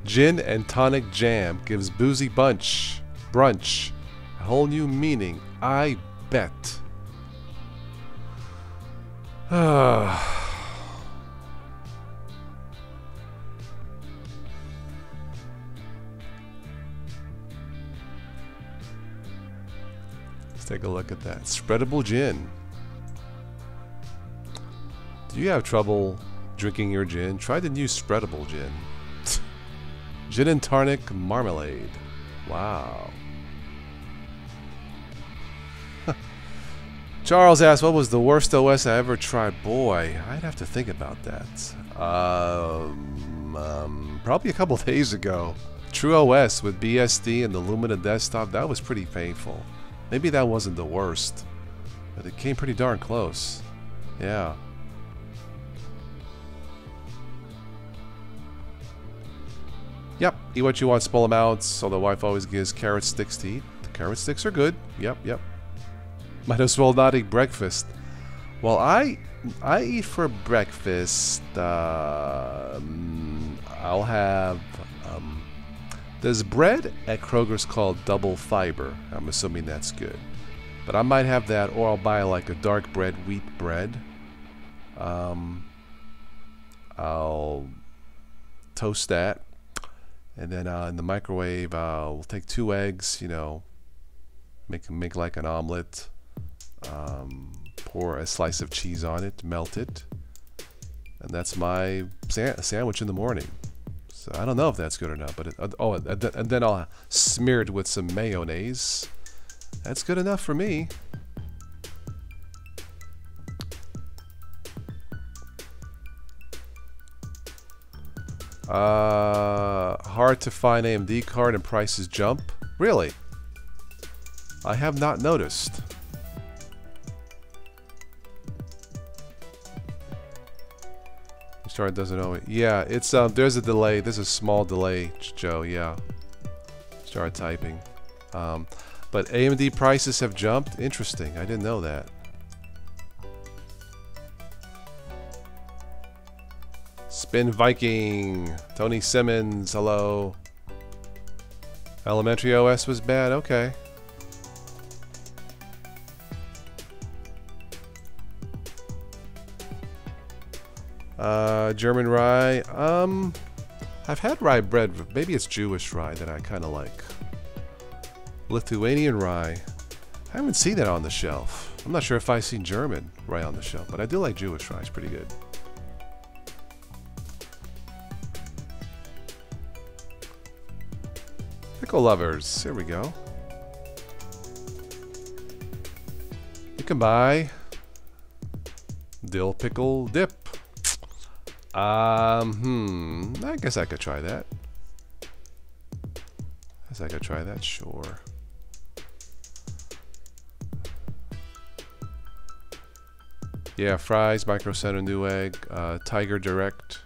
Gin and tonic jam gives boozy brunch a whole new meaning. I bet. Take a look at that. Spreadable gin. Do you have trouble drinking your gin? Try the new spreadable gin. Gin and tonic marmalade. Wow. Charles asked, what was the worst OS I ever tried? Boy, I'd have to think about that. Probably a couple days ago. True OS with BSD and the Lumina desktop. That was pretty painful. Maybe that wasn't the worst, but it came pretty darn close. Yeah. Yep, eat what you want, small amounts, although wife always gives carrot sticks to eat. The carrot sticks are good. Yep. Might as well not eat breakfast. Well, I eat for breakfast, I'll have... There's bread at Kroger's called Double Fiber. I'm assuming that's good. But I might have that, or I'll buy like a dark bread, wheat bread. I'll toast that. And then in the microwave, we'll take 2 eggs, you know, make like an omelet. Pour a slice of cheese on it, melt it. And that's my sandwich in the morning. So I don't know if that's good or not, but and then I'll smear it with some mayonnaise. That's good enough for me. Hard to find AMD card and prices jump. Really? I have not noticed. Start doesn't always. Yeah, it's there's a delay. There's a small delay, Joe. Yeah. Start typing. But AMD prices have jumped. Interesting. I didn't know that. Spin Viking. Tony Simmons. Hello. Elementary OS was bad. Okay. German rye. I've had rye bread. Maybe it's Jewish rye that I kind of like. Lithuanian rye. I haven't seen that on the shelf. I'm not sure if I've seen German rye on the shelf, but I do like Jewish rye. It's pretty good. Pickle lovers. Here we go. You can buy dill pickle dip. I guess I could try that. Sure. Yeah, fries, Micro Center, Newegg, Tiger Direct.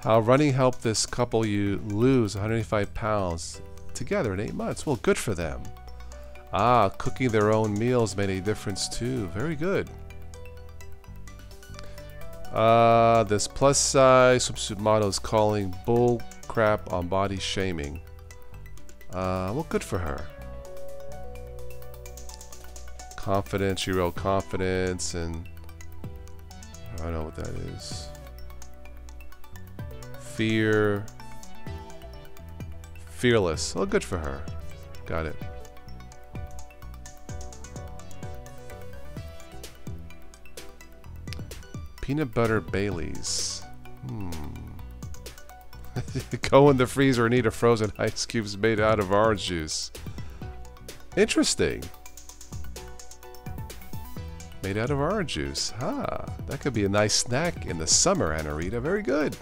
How running helped this couple you lose 185 pounds together in 8 months. Well, good for them. Ah, cooking their own meals made a difference too. Very good. This plus size swimsuit model is calling bull crap on body shaming. Well, good for her. Confidence, she wrote confidence, and I don't know what that is. Fearless. Oh, good for her. Got it. Peanut butter Baileys. Go in the freezer and eat a frozen ice cubes made out of orange juice. Interesting. Made out of orange juice. That could be a nice snack in the summer, Anarita. Very good.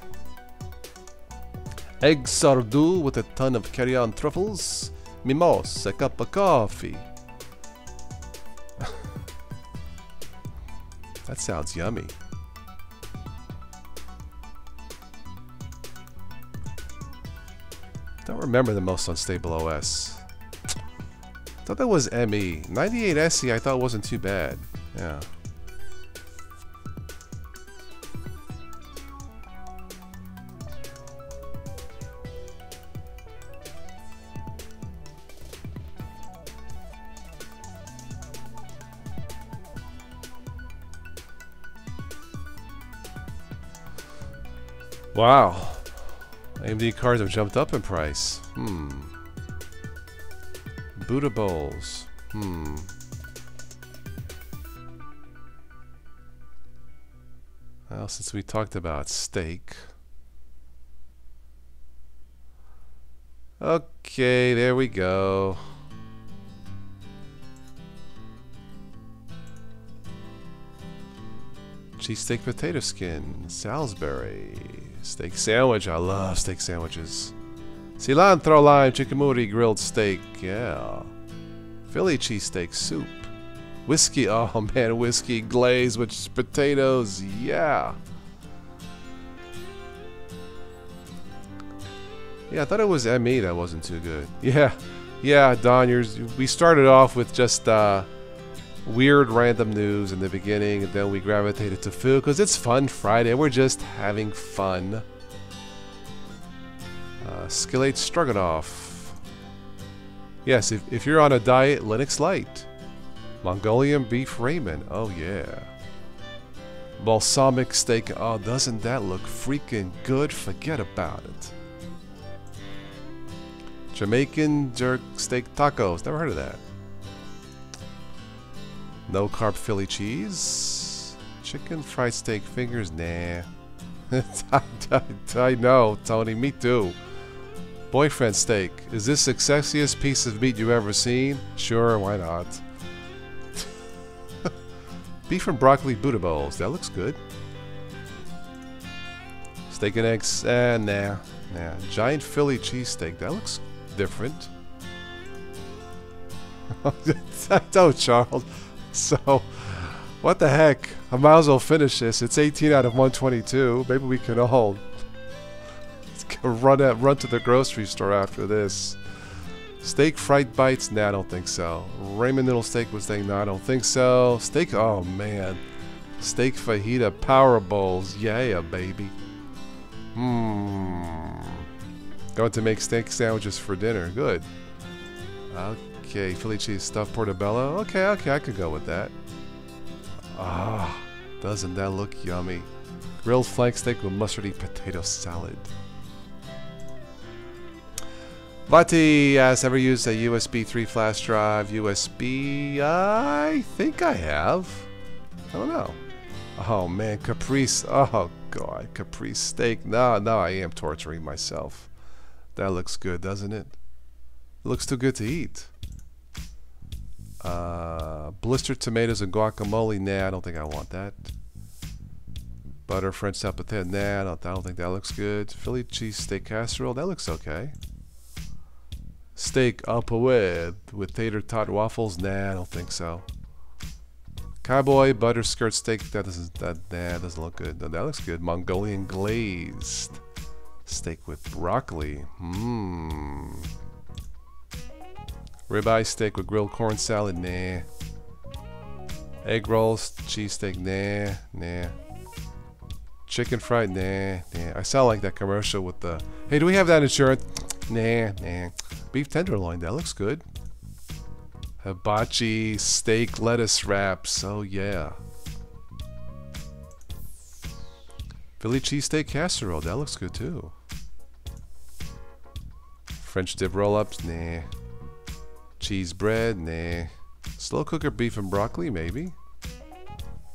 Egg sardoux with a ton of carry-on truffles. Mimos, a cup of coffee. That sounds yummy. Don't remember the most unstable OS. Thought that was ME. 98 SE I thought wasn't too bad. Yeah. Wow. AMD cards have jumped up in price. Buddha bowls. Well, since we talked about steak. Okay, there we go. Cheesesteak potato skin. Salisbury. Steak sandwich. I love steak sandwiches. Cilantro lime chickamuri grilled steak. Yeah. Philly cheesesteak soup. Whiskey. Oh man, whiskey glaze with potatoes. Yeah. Yeah, I thought it was ME that wasn't too good. Yeah. Yeah, Don, we started off with just weird random news in the beginning, and then we gravitated to food because it's Fun Friday. We're just having fun. Skillet Stroganoff. Yes, if you're on a diet, Linux Lite. Mongolian beef ramen. Oh yeah. Balsamic steak. Oh, doesn't that look freaking good? Forget about it. Jamaican jerk steak tacos. Never heard of that. No carb Philly cheese. Chicken fried steak fingers. Nah. I know, Tony. Me too. Boyfriend steak. Is this the sexiest piece of meat you've ever seen? Sure, why not? Beef and broccoli Buddha bowls. That looks good. Steak and eggs. Nah. Giant Philly cheesesteak. That looks different. I know, Charles. So, what the heck? I might as well finish this. It's 18 out of 122. Maybe we can all run to the grocery store after this. Steak fried bites? Nah, I don't think so. Raymond Noodle Steak was saying, no, I don't think so. Steak, oh man. Steak fajita power bowls. Yeah, baby. Going to make steak sandwiches for dinner. Good. Okay, Philly cheese stuffed portobello. Okay, I could go with that. Ah, doesn't that look yummy? Grilled flank steak with mustardy potato salad. Vati asks, ever used a USB 3 flash drive? USB, I think I have. I don't know. Oh man, Caprice. Oh god, Caprice steak. No, I am torturing myself. That looks good, doesn't it? It looks too good to eat. Blistered tomatoes and guacamole. Nah, I don't think I want that. Butter French style potato. Nah, I don't think that looks good. Philly cheese steak casserole. That looks okay. Steak au poivre with tater tot waffles. Nah, I don't think so. Cowboy butter skirt steak. That doesn't look good. No, that looks good. Mongolian glazed steak with broccoli. Ribeye steak with grilled corn salad. Nah. Egg rolls, cheesesteak. Nah. Chicken fried. Nah. I sound like that commercial with the, hey, do we have that insurance? Nah. Beef tenderloin. That looks good. Hibachi steak lettuce wraps. Oh yeah. Philly cheesesteak casserole. That looks good too. French dip roll-ups. Nah. Cheese bread. Nah. Slow cooker beef and broccoli. Maybe.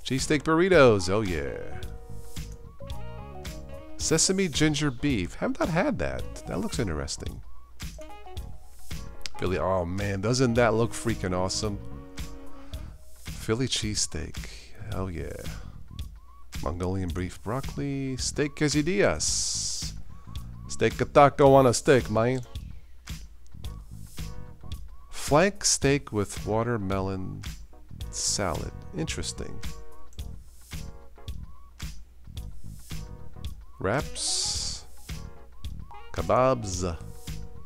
Cheesesteak burritos. Oh yeah. Sesame ginger beef. Have not had that. That looks interesting. Philly, oh man, doesn't that look freaking awesome? Philly cheesesteak, oh yeah. Mongolian beef broccoli, steak quesadillas. Steak a taco on a stick, man. Flank steak with watermelon salad, interesting. Wraps, kebabs,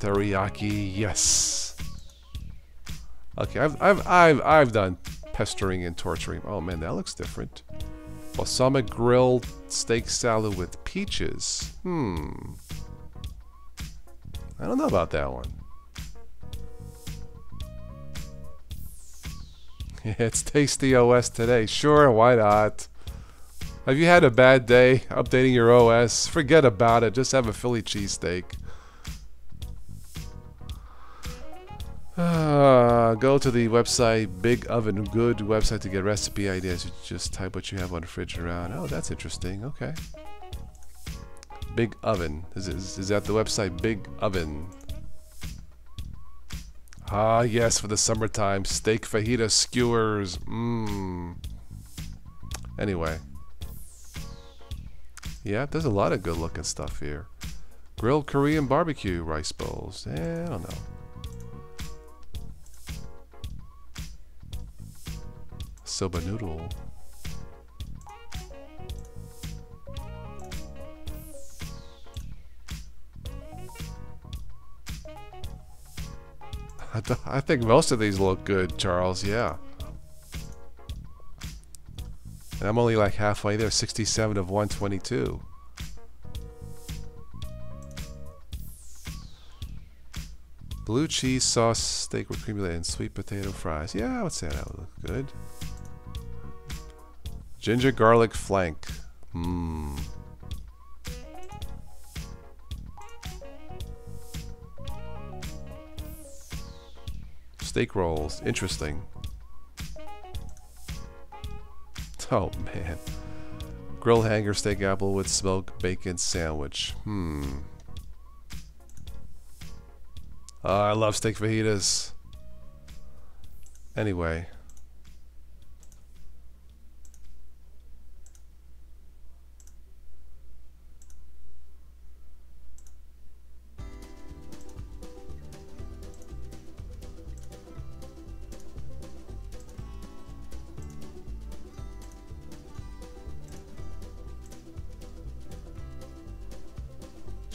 teriyaki, yes. Okay, I've done pestering and torturing. Oh man, that looks different. Balsamic grilled steak salad with peaches. I don't know about that one. It's Tasty OS today. Sure, why not? Have you had a bad day updating your OS? Forget about it. Just have a Philly cheesesteak. Go to the website Big Oven, good website to get recipe ideas. You just type what you have on the fridge around. Oh, that's interesting. Okay. Big Oven. Is that the website Big Oven? Ah, yes, for the summertime. Steak fajita skewers. Anyway. Yeah, there's a lot of good looking stuff here. Grilled Korean barbecue rice bowls. I don't know. Soba noodle. I think most of these look good, Charles. Yeah. And I'm only like halfway there. 67 of 122. Blue cheese sauce steak with creamy and sweet potato fries. Yeah, I would say that would look good. Ginger garlic flank. Steak rolls. Interesting. Oh man. Grill hanger steak apple with smoked bacon sandwich. Oh, I love steak fajitas. Anyway.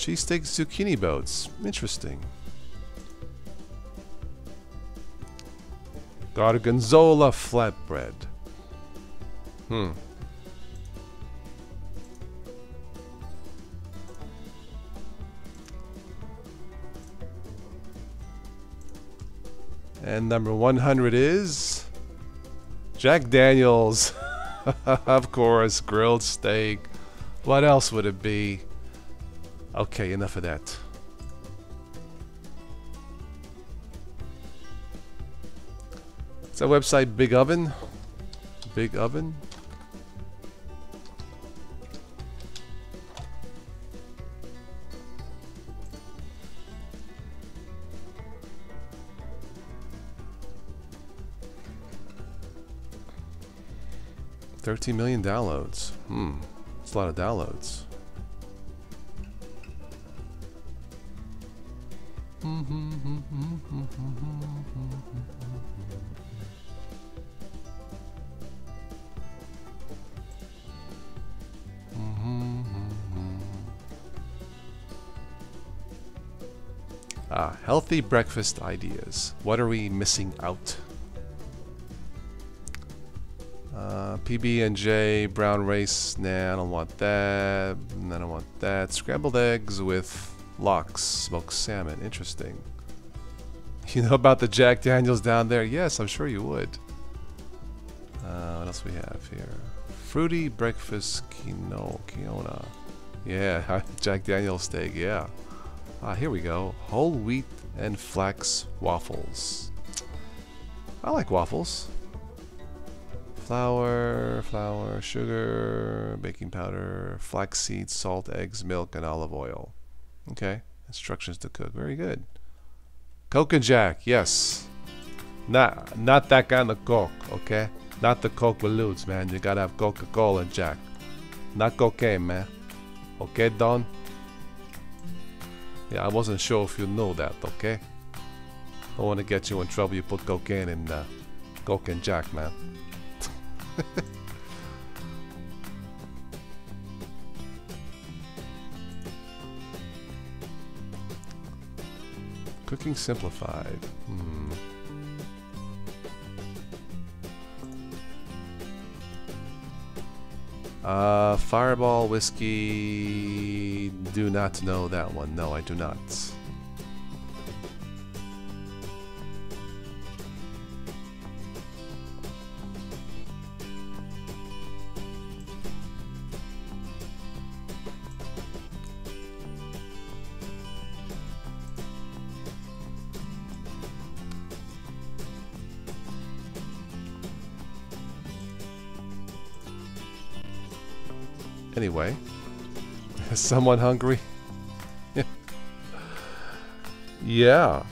Cheesesteak zucchini boats. Interesting. Gorgonzola flatbread. And number 100 is Jack Daniels. Of course, grilled steak. What else would it be? Okay, enough of that. Is that website Big Oven? Big Oven? $13 million downloads. That's a lot of downloads. Healthy breakfast ideas. What are we missing out? PB&J, brown rice. Nah, I don't want that. I don't want that. Scrambled eggs with lox, smoked salmon. Interesting. You know about the Jack Daniels down there? Yes, I'm sure you would. What else we have here? Fruity breakfast quinoa. Yeah, Jack Daniels steak. Yeah. Here we go. Whole wheat and flax waffles. I like waffles. Flour, sugar, baking powder, flax seeds, salt, eggs, milk, and olive oil. Okay. Instructions to cook. Very good. Coke and Jack. Yes. Not that kind of Coke. Okay. Not the Coke balloons, man. You gotta have Coca-Cola and Jack. Not cocaine, man. Okay, Don? Yeah, I wasn't sure if you knew that, okay? Don't want to get you in trouble. You put cocaine in Coke and Jack, man. Cooking simplified. Fireball whiskey. Do not know that one. No, I do not. Anyway, is someone hungry? Yeah.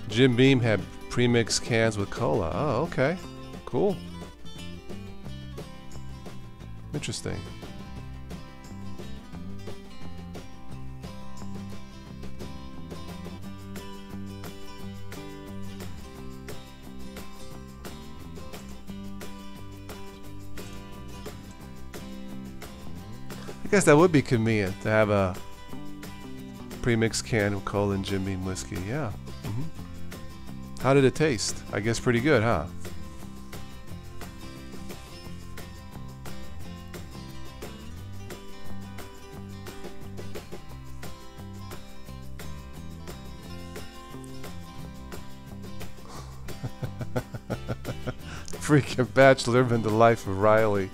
Jim Beam had pre-mixed cans with cola. Oh, okay. Cool. Interesting. I guess that would be convenient to have a pre-mixed can of cola and Jim Beam whiskey. Yeah. How did it taste? I guess pretty good, huh? Freaking bachelor living the life of Riley.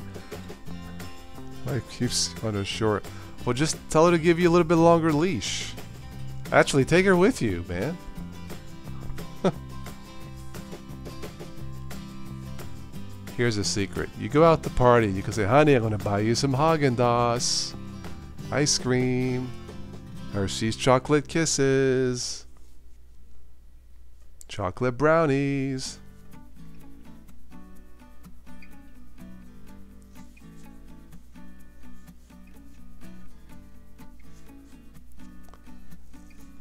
Life keeps on her short. Well, just tell her to give you a little bit longer leash. Actually, take her with you, man. Here's a secret. You go out to party, you can say, honey, I'm going to buy you some Haagen-Dazs. Ice cream. Hershey's chocolate kisses. Chocolate brownies.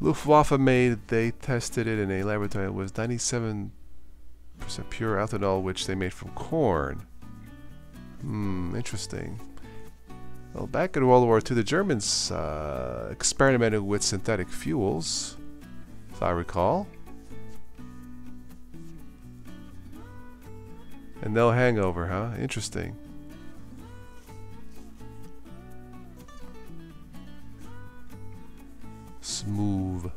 Luftwaffe made, they tested it in a laboratory. It was 97% pure ethanol, which they made from corn. Interesting. Well, back in World War II, the Germans experimented with synthetic fuels, if I recall. And no hangover, huh? Interesting. Smooth.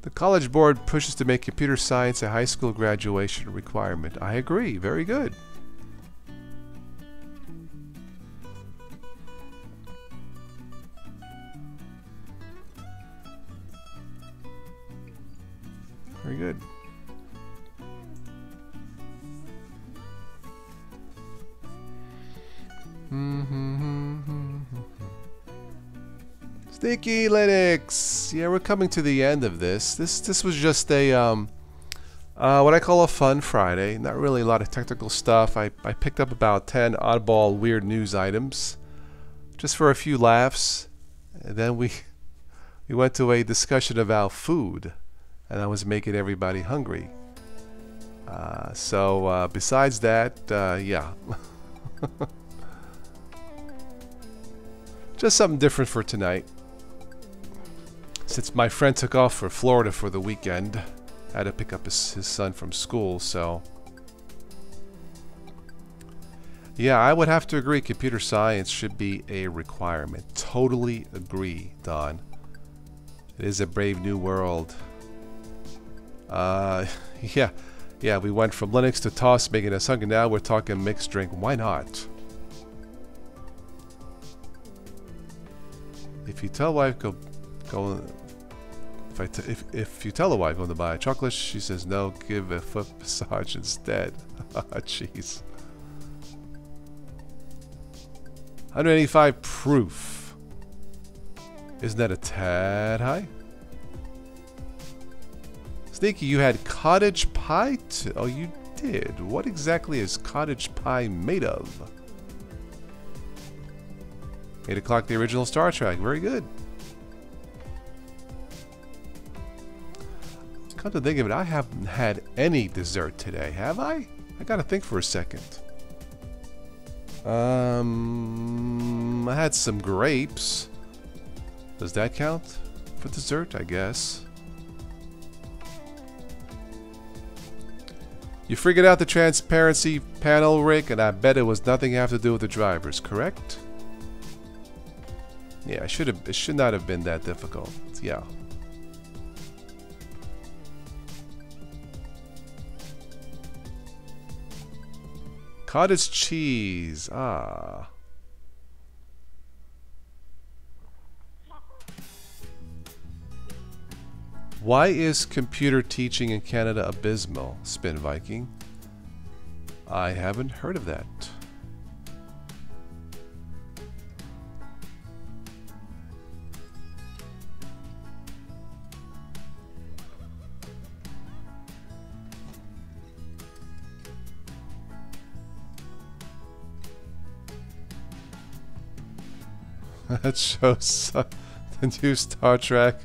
The College Board pushes to make computer science a high school graduation requirement. I agree. Very good. Very good. Sneaky Linux. Yeah, we're coming to the end of this. This was just a what I call a fun Friday. Not really a lot of technical stuff. I picked up about 10 oddball weird news items just for a few laughs. And then we went to a discussion about food, and I was making everybody hungry. So besides that, yeah. Just something different for tonight. Since my friend took off for Florida for the weekend, I had to pick up his son from school, so... Yeah, I would have to agree computer science should be a requirement. Totally agree, Don. It is a brave new world. Yeah, we went from Linux to TOS making us hungry. Now we're talking mixed drink. Why not? If you tell wife go if you tell a wife going to buy a chocolate, she says no, give a foot massage instead. Jeez. 185 proof. Isn't that a tad high? Sneaky, you had cottage pie? Oh, you did. What exactly is cottage pie made of? 8 o'clock, the original Star Trek. Very good. Come to think of it, I haven't had any dessert today, have I? I gotta think for a second. I had some grapes. Does that count for dessert? I guess. You figured out the transparency panel, Rick, and I bet it was nothing to have to do with the drivers, correct? Yeah, it should not have been that difficult. Yeah. Cottage cheese. Ah. Why is computer teaching in Canada abysmal? Spin Viking. I haven't heard of that. That shows the new Star Trek.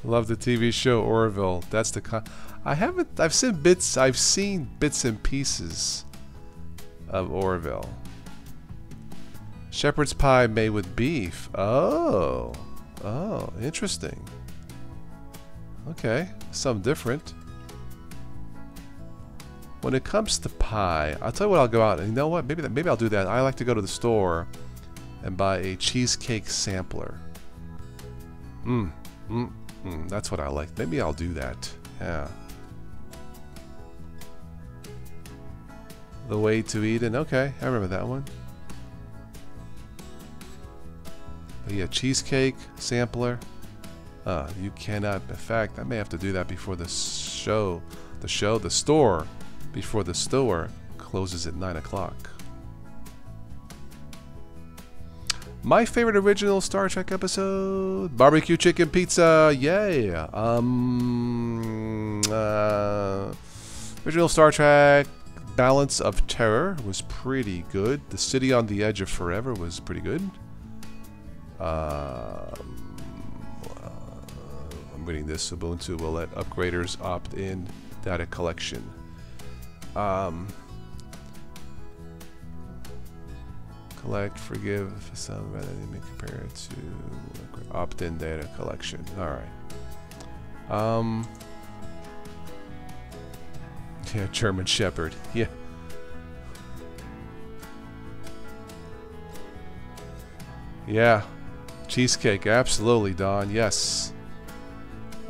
Love the TV show Orville. That's the I've seen bits and pieces of Orville. Shepherd's pie made with beef. Oh, interesting. Okay, something different. When it comes to pie, I'll tell you what, I'll go out and you know what? Maybe I'll do that. I like to go to the store and buy a cheesecake sampler. That's what I like. Maybe I'll do that. Yeah. The Way to Eden. Okay, I remember that one. But yeah, cheesecake sampler. You cannot. In fact, I may have to do that before the store. Before the store closes at 9 o'clock. My favorite original Star Trek episode: barbecue chicken pizza. Yay! Original Star Trek: Balance of Terror was pretty good. The City on the Edge of Forever was pretty good. I'm reading this. Ubuntu will let upgraders opt in data collection. Collect, forgive, some rather than compare it to opt-in data collection. All right. Yeah, German Shepherd. Yeah. Yeah. Cheesecake, absolutely, Don. Yes.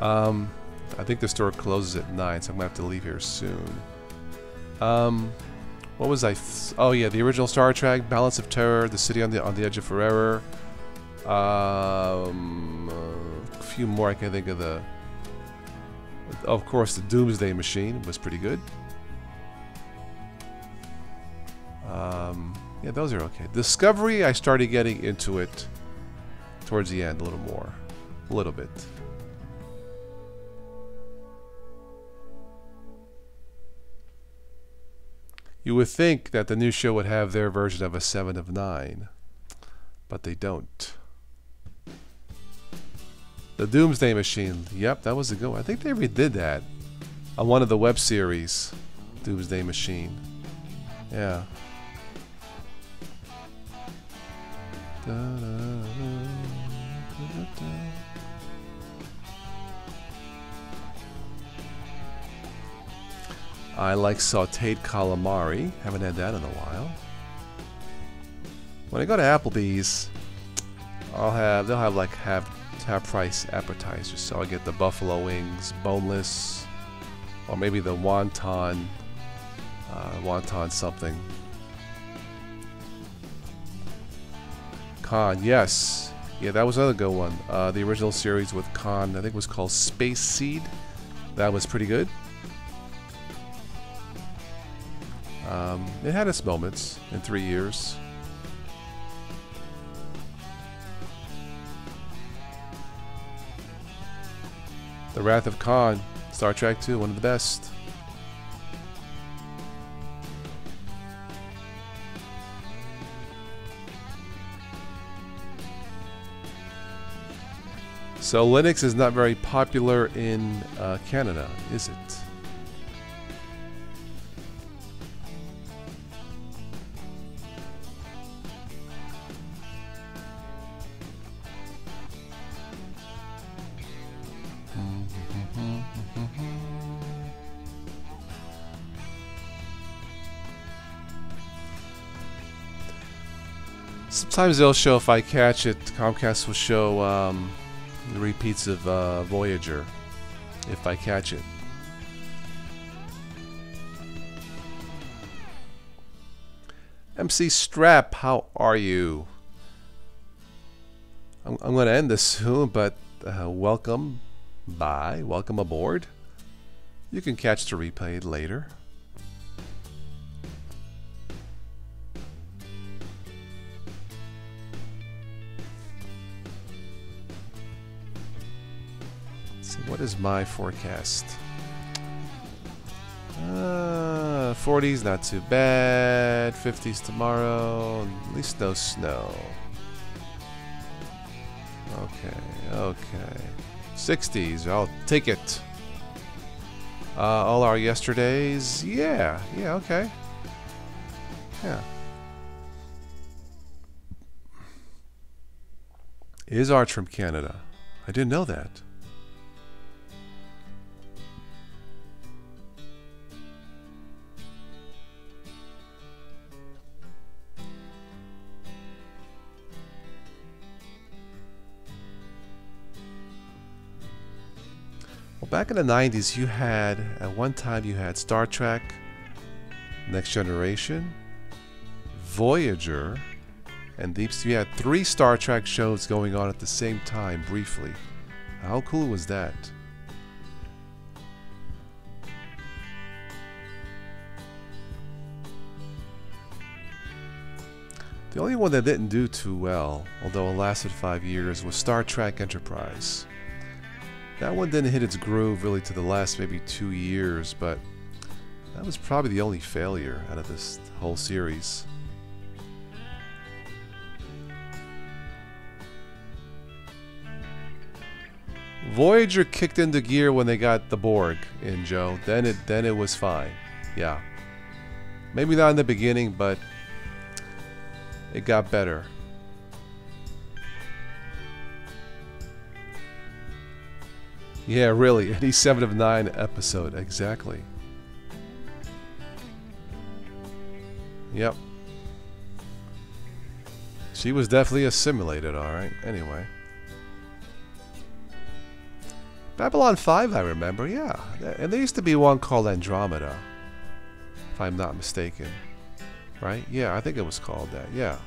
I think the store closes at 9, so I'm gonna have to leave here soon. What was I? Oh yeah, the original Star Trek, Balance of Terror, The City on the Edge of Forever. A few more I can think of. Of course, the Doomsday Machine was pretty good. Yeah, those are okay. Discovery, I started getting into it towards the end a little more, a little bit. You would think that the new show would have their version of a 7 of 9, but they don't. The Doomsday Machine, yep, that was a good one. I think they redid that on one of the web series, Doomsday Machine. Yeah. I like sauteed calamari. Haven't had that in a while. When I go to Applebee's, they'll have like half price appetizers. So I get the buffalo wings, boneless, or maybe the wonton something. Khan, yes. Yeah, that was another good one. The original series with Khan, I think it was called Space Seed. That was pretty good. It had its moments in 3 years. The Wrath of Khan, Star Trek 2, one of the best. So Linux is not very popular in Canada, is it? Sometimes they'll show, if I catch it, Comcast will show the repeats of Voyager, if I catch it. MC Strap, how are you? I'm going to end this soon, but welcome aboard. You can catch the replay later. What is my forecast? 40s, not too bad. 50s tomorrow. At least no snow. Okay. 60s, I'll take it. All our yesterdays. Yeah, okay. Yeah. Is Arch from Canada? I didn't know that. Back in the 90s, at one time you had Star Trek, Next Generation, Voyager, and Deep Space. You had 3 Star Trek shows going on at the same time, briefly. How cool was that? The only one that didn't do too well, although it lasted 5 years, was Star Trek Enterprise. That one didn't hit its groove really to the last maybe 2 years, but that was probably the only failure out of this whole series. Voyager kicked into gear when they got the Borg in, Joe. Then it was fine. Yeah. Maybe not in the beginning, but it got better. Yeah, really. Any 7 of 9 episode. Exactly. Yep. She was definitely assimilated, alright. Anyway. Babylon 5, I remember, yeah. And there used to be one called Andromeda, if I'm not mistaken. Right? Yeah, I think it was called that, yeah.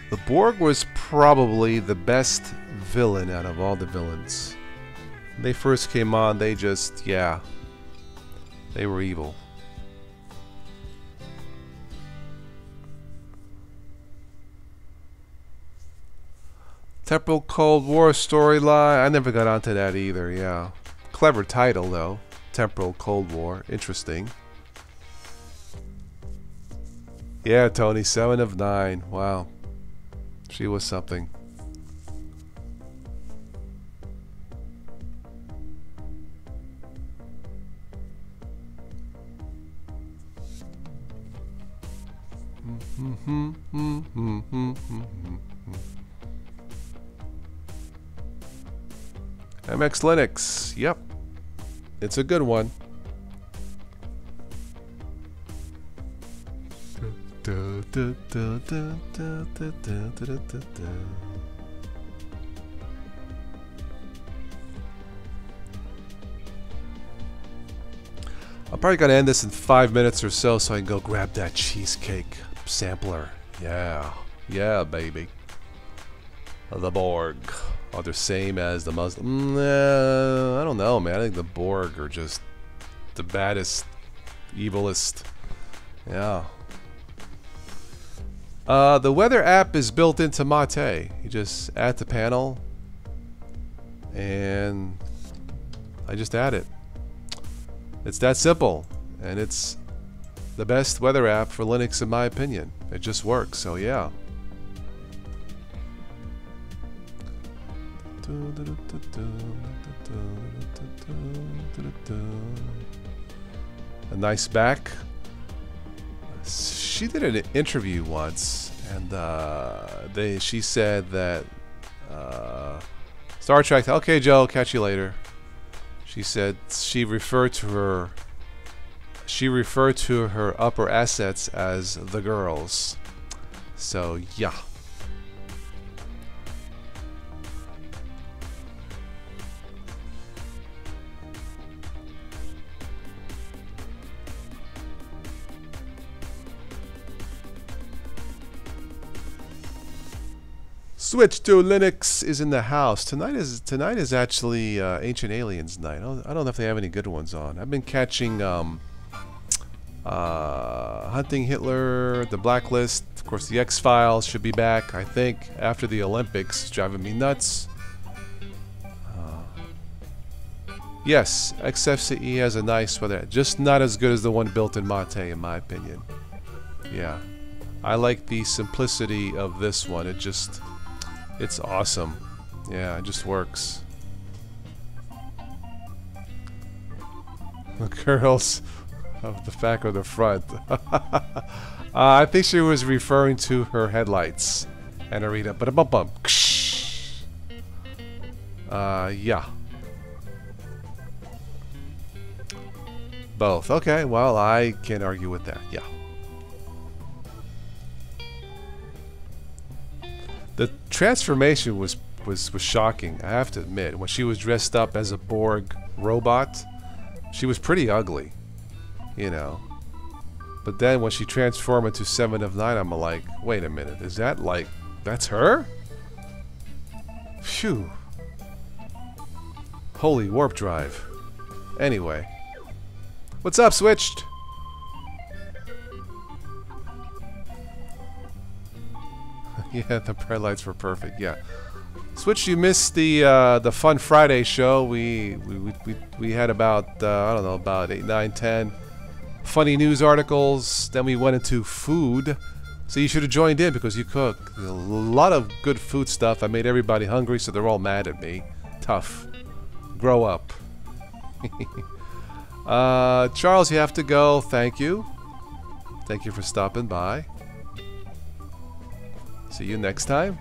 The Borg was probably the best villain out of all the villains. When they first came on, they just, yeah, they were evil. Temporal Cold War storyline, I never got onto that either, yeah. Clever title though, Temporal Cold War, interesting. Yeah, Tony, 7 of 9, wow. She was something. MX Linux, yep. It's a good one. I'm probably gonna end this in 5 minutes or so I can go grab that cheesecake sampler. Yeah, yeah, baby. The Borg are the same as the Muslim. I don't know, man. I think the Borg are just the baddest, evilest. Yeah. The weather app is built into Mate. You just add the panel, and I just add it. It's that simple, and it's the best weather app for Linux in my opinion. It just works, so yeah. A nice back. She did an interview once, and she said that Star Trek. Okay, Joe, catch you later. She said she referred to her upper assets as the girls. So yeah. Switch to Linux is in the house. Tonight is actually Ancient Aliens night. I don't know if they have any good ones on. I've been catching Hunting Hitler, The Blacklist. Of course, the X-Files should be back, I think, after the Olympics. It's driving me nuts. Yes, XFCE has a nice weather. Just not as good as the one built in Mate, in my opinion. Yeah. I like the simplicity of this one. It's awesome. Yeah, it just works. The girls of the back or the front. I think she was referring to her headlights and Arita. But a bump bump. Yeah. Both. Okay, well, I can't argue with that. Yeah. The transformation was was shocking. I have to admit, when she was dressed up as a Borg robot, she was pretty ugly, you know. But then when she transformed into Seven of Nine, I'm like, wait a minute, is that like, that's her? Phew. Holy warp drive. Anyway. What's up, Switched? Yeah, the prayer lights were perfect, yeah. Switch, you missed the Fun Friday show. We had about I don't know, about 8, 9, 10 funny news articles. Then we went into food. So you should have joined in because you cook a lot of good food stuff. I made everybody hungry, so they're all mad at me. Tough. Grow up. Charles, you have to go. Thank you. Thank you for stopping by. See you next time.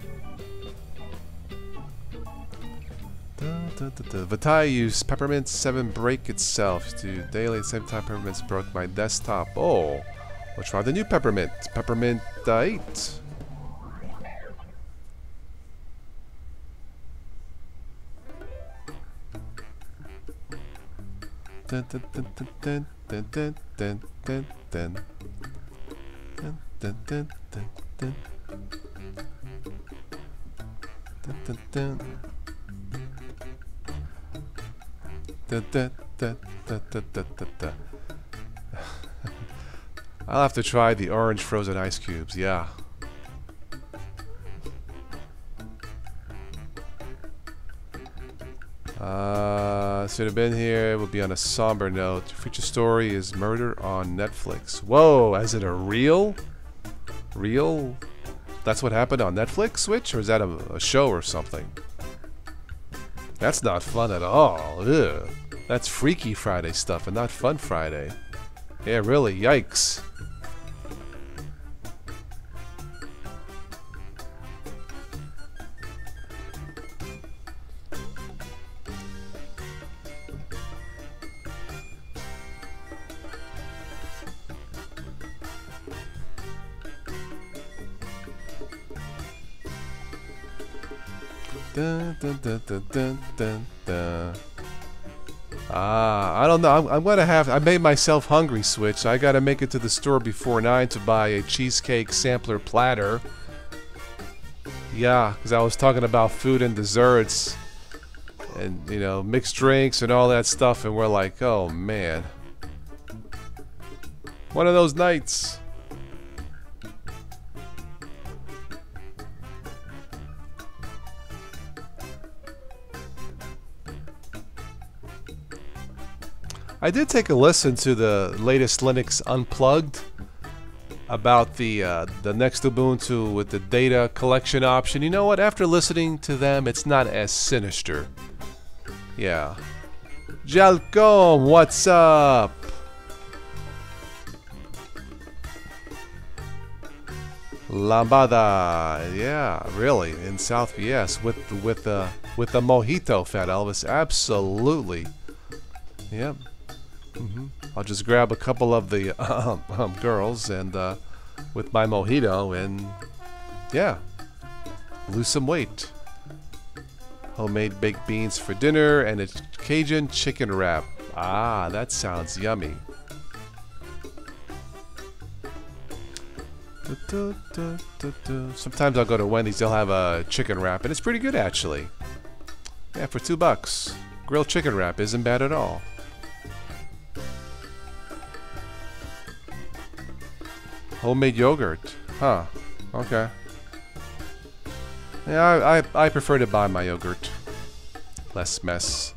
Vitai used Peppermint 7 break itself to daily. At the same time, Peppermints broke my desktop. Oh, let's try the new Peppermint. Peppermint 8. Dun, dun, dun, dun, dun, dun, dun, dun, dun. Dun, dun, dun, dun, dun. Dun, dun, dun. Da, da, da, da, da, da, da, da. I'll have to try the orange frozen ice cubes, yeah. Should have been here. It would be on a somber note. Future story is Murder on Netflix. Whoa, is it a real? Real? That's what happened on Netflix, Switch? Or is that a show or something? That's not fun at all. Ugh. That's Freaky Friday stuff and not Fun Friday. Yeah, really, yikes. Dun, dun, dun, dun, dun, dun, dun. I don't know. I'm gonna have. I made myself hungry, Switch. I gotta make it to the store before 9 to buy a cheesecake sampler platter. Yeah, because I was talking about food and desserts, and you know, mixed drinks and all that stuff, and we're like, oh man, one of those nights. I did take a listen to the latest Linux Unplugged about the next Ubuntu with the data collection option. You know what? After listening to them, it's not as sinister. Yeah. Jalcom, what's up? Lambada, yeah, really, in South, yes, with the mojito, Fat Elvis, absolutely. Yep. I'll just grab a couple of the girls and with my mojito and yeah, lose some weight. Homemade baked beans for dinner and a Cajun chicken wrap. Ah, that sounds yummy. Sometimes I'll go to Wendy's, they'll have a chicken wrap and it's pretty good actually. Yeah, for $2. Grilled chicken wrap isn't bad at all. Homemade yogurt. Huh. Okay. Yeah, I prefer to buy my yogurt. Less mess.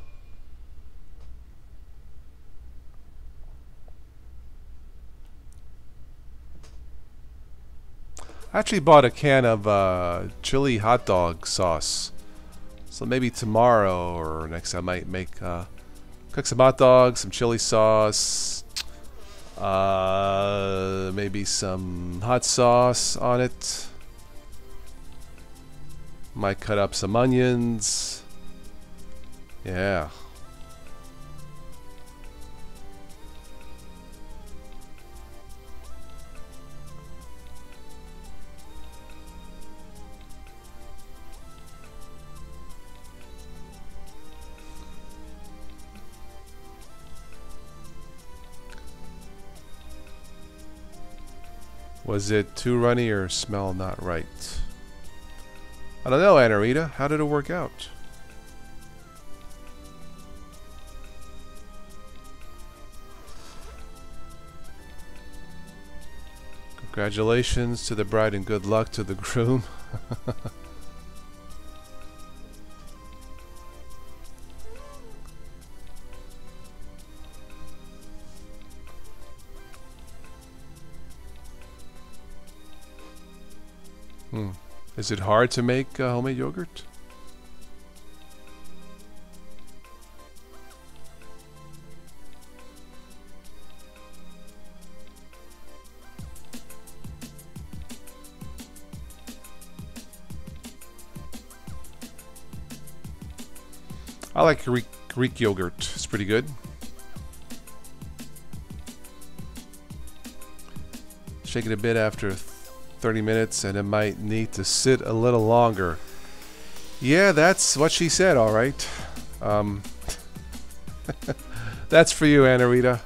I actually bought a can of chili hot dog sauce. So maybe tomorrow or next I might make cook some hot dogs, some chili sauce. Maybe some hot sauce on it. Might cut up some onions. Yeah. Was it too runny or smell not right? I don't know, Anarita. How did it work out? Congratulations to the bride and good luck to the groom. Is it hard to make homemade yogurt? I like Greek yogurt. It's pretty good. Shake it a bit after 30 minutes and it might need to sit a little longer. Yeah, that's what she said, all right. That's for you, Anarita.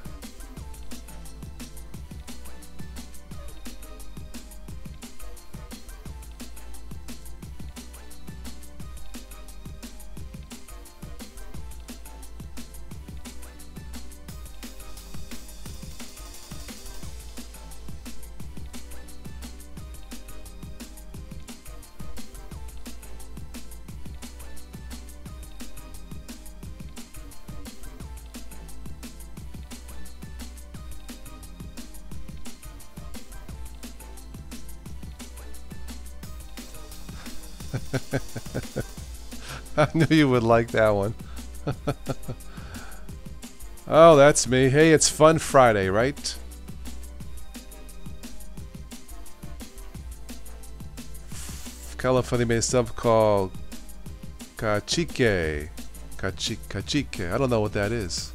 I knew you would like that one. Oh, that's me. Hey, it's Fun Friday, right? California made stuff called cacique. Cacique. I don't know what that is.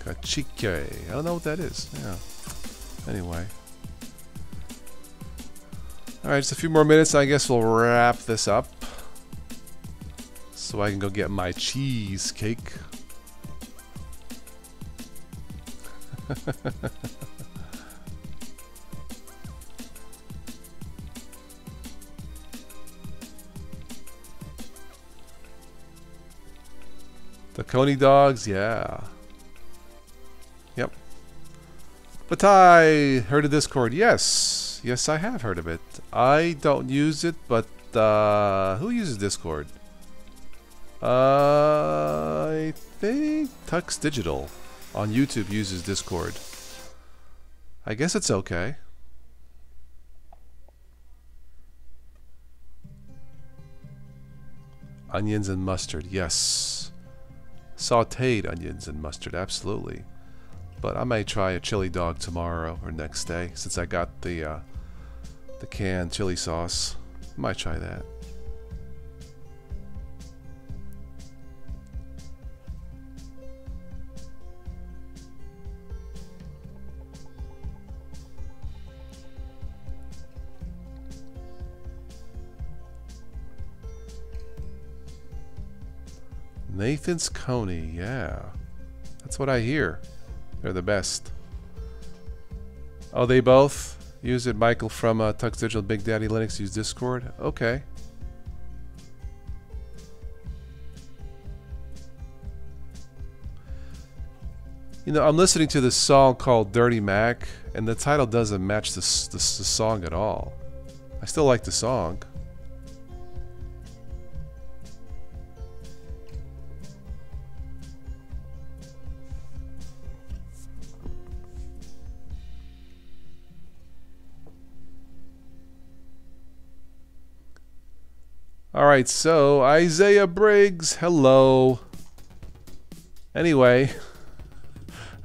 Cacique. I don't know what that is. Yeah. Anyway. Alright, just a few more minutes. I guess we'll wrap this up. So I can go get my cheesecake. The Coney dogs, yeah. Yep. But I heard of Discord. Yes. Yes, I have heard of it. I don't use it, but who uses Discord? I think Tux Digital on YouTube uses Discord. I guess it's okay. Onions and mustard, yes. Sauteed onions and mustard, absolutely. But I may try a chili dog tomorrow or next day, since I got the canned chili sauce. I might try that. Nathan's Coney, yeah. That's what I hear. They're the best. Oh, they both use it? Michael from Tux Digital, Big Daddy Linux use Discord? Okay. You know, I'm listening to this song called Dirty Mac, and the title doesn't match the song at all. I still like the song. Alright, so Isaiah Briggs, hello. Anyway,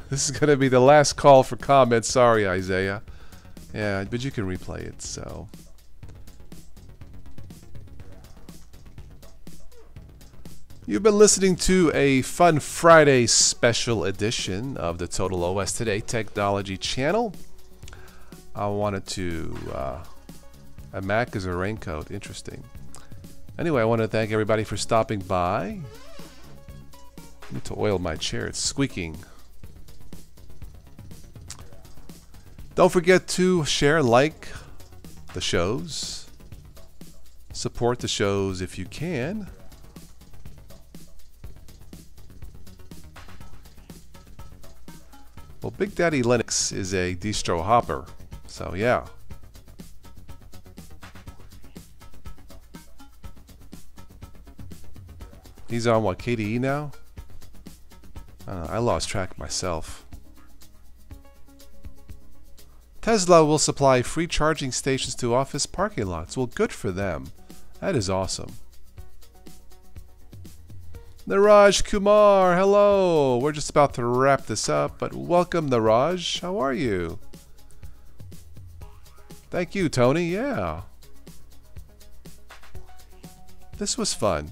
this is going to be the last call for comments. Sorry, Isaiah. Yeah, but you can replay it, so. You've been listening to a Fun Friday special edition of the Total OS Today Technology channel. I wanted to... a Mac is a raincoat. Interesting. Anyway, I want to thank everybody for stopping by. I need to oil my chair. It's squeaking. Don't forget to share, like the shows. Support the shows if you can. Well, Big Daddy Linux is a distro hopper, so yeah. He's on what, KDE now? I don't know, I lost track myself. Tesla will supply free charging stations to office parking lots. Well, good for them. That is awesome. Niraj Kumar, hello. We're just about to wrap this up, but welcome, Niraj. How are you? Thank you, Tony. Yeah. This was fun.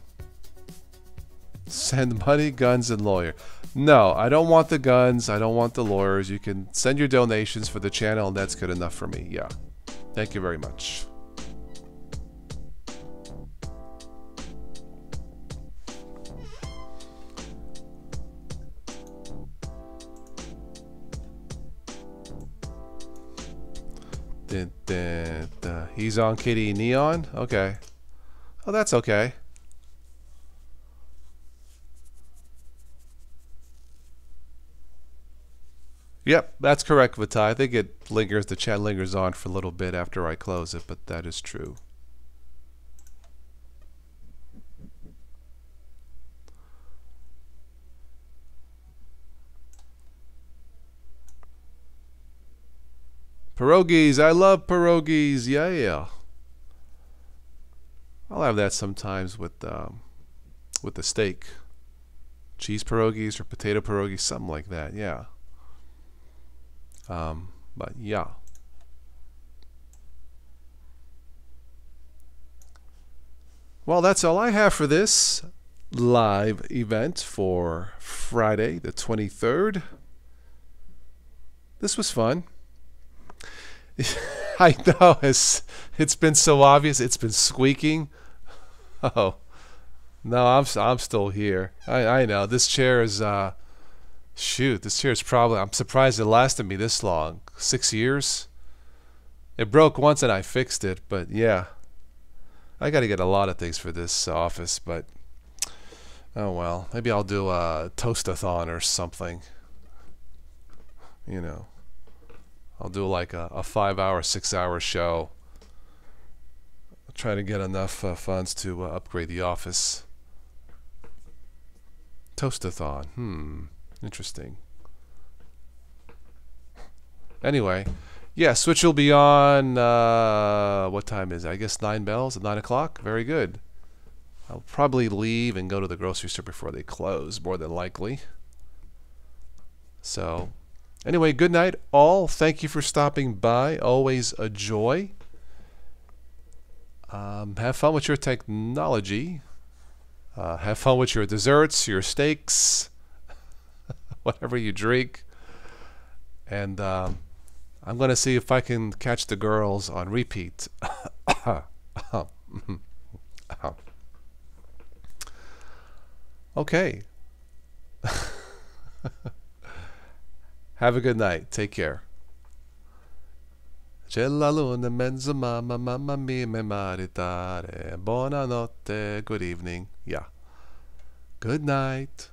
Send money, guns, and lawyer. No, I don't want the guns. I don't want the lawyers. You can send your donations for the channel, and that's good enough for me. Yeah. Thank you very much. He's on KDE Neon? Okay. Oh, that's okay. Yep, that's correct, Vitai. I think it lingers, the chat lingers on for a little bit after I close it, but that is true. Pierogies, I love pierogies. Yeah. I'll have that sometimes with the steak. Cheese pierogies or potato pierogies, something like that. Yeah. But yeah. Well, that's all I have for this live event for Friday the 23rd. This was fun. I know, it's been so obvious. It's been squeaking. Oh no, I'm still here. I know this chair is shoot, this chair is probably, I'm surprised it lasted me this long. 6 years. It broke once and I fixed it, but yeah, I got to get a lot of things for this office, but oh well, maybe I'll do a toast-a-thon or something, you know. I'll do like a 5-hour, 6-hour show. I'll try to get enough funds to upgrade the office. Toast-a-thon. Interesting. Anyway, yeah, Switch will be on, what time is it? I guess 9 bells at 9 o'clock. Very good. I'll probably leave and go to the grocery store before they close, more than likely. So... anyway, good night, all. Thank you for stopping by. Always a joy. Have fun with your technology. Have fun with your desserts, your steaks, whatever you drink. And I'm going to see if I can catch the girls on repeat. Okay. Have a good night. Take care. C'è la luna in mezzo, mamma, mamma mia, mi maritare. Buonanotte. Good evening. Yeah. Good night.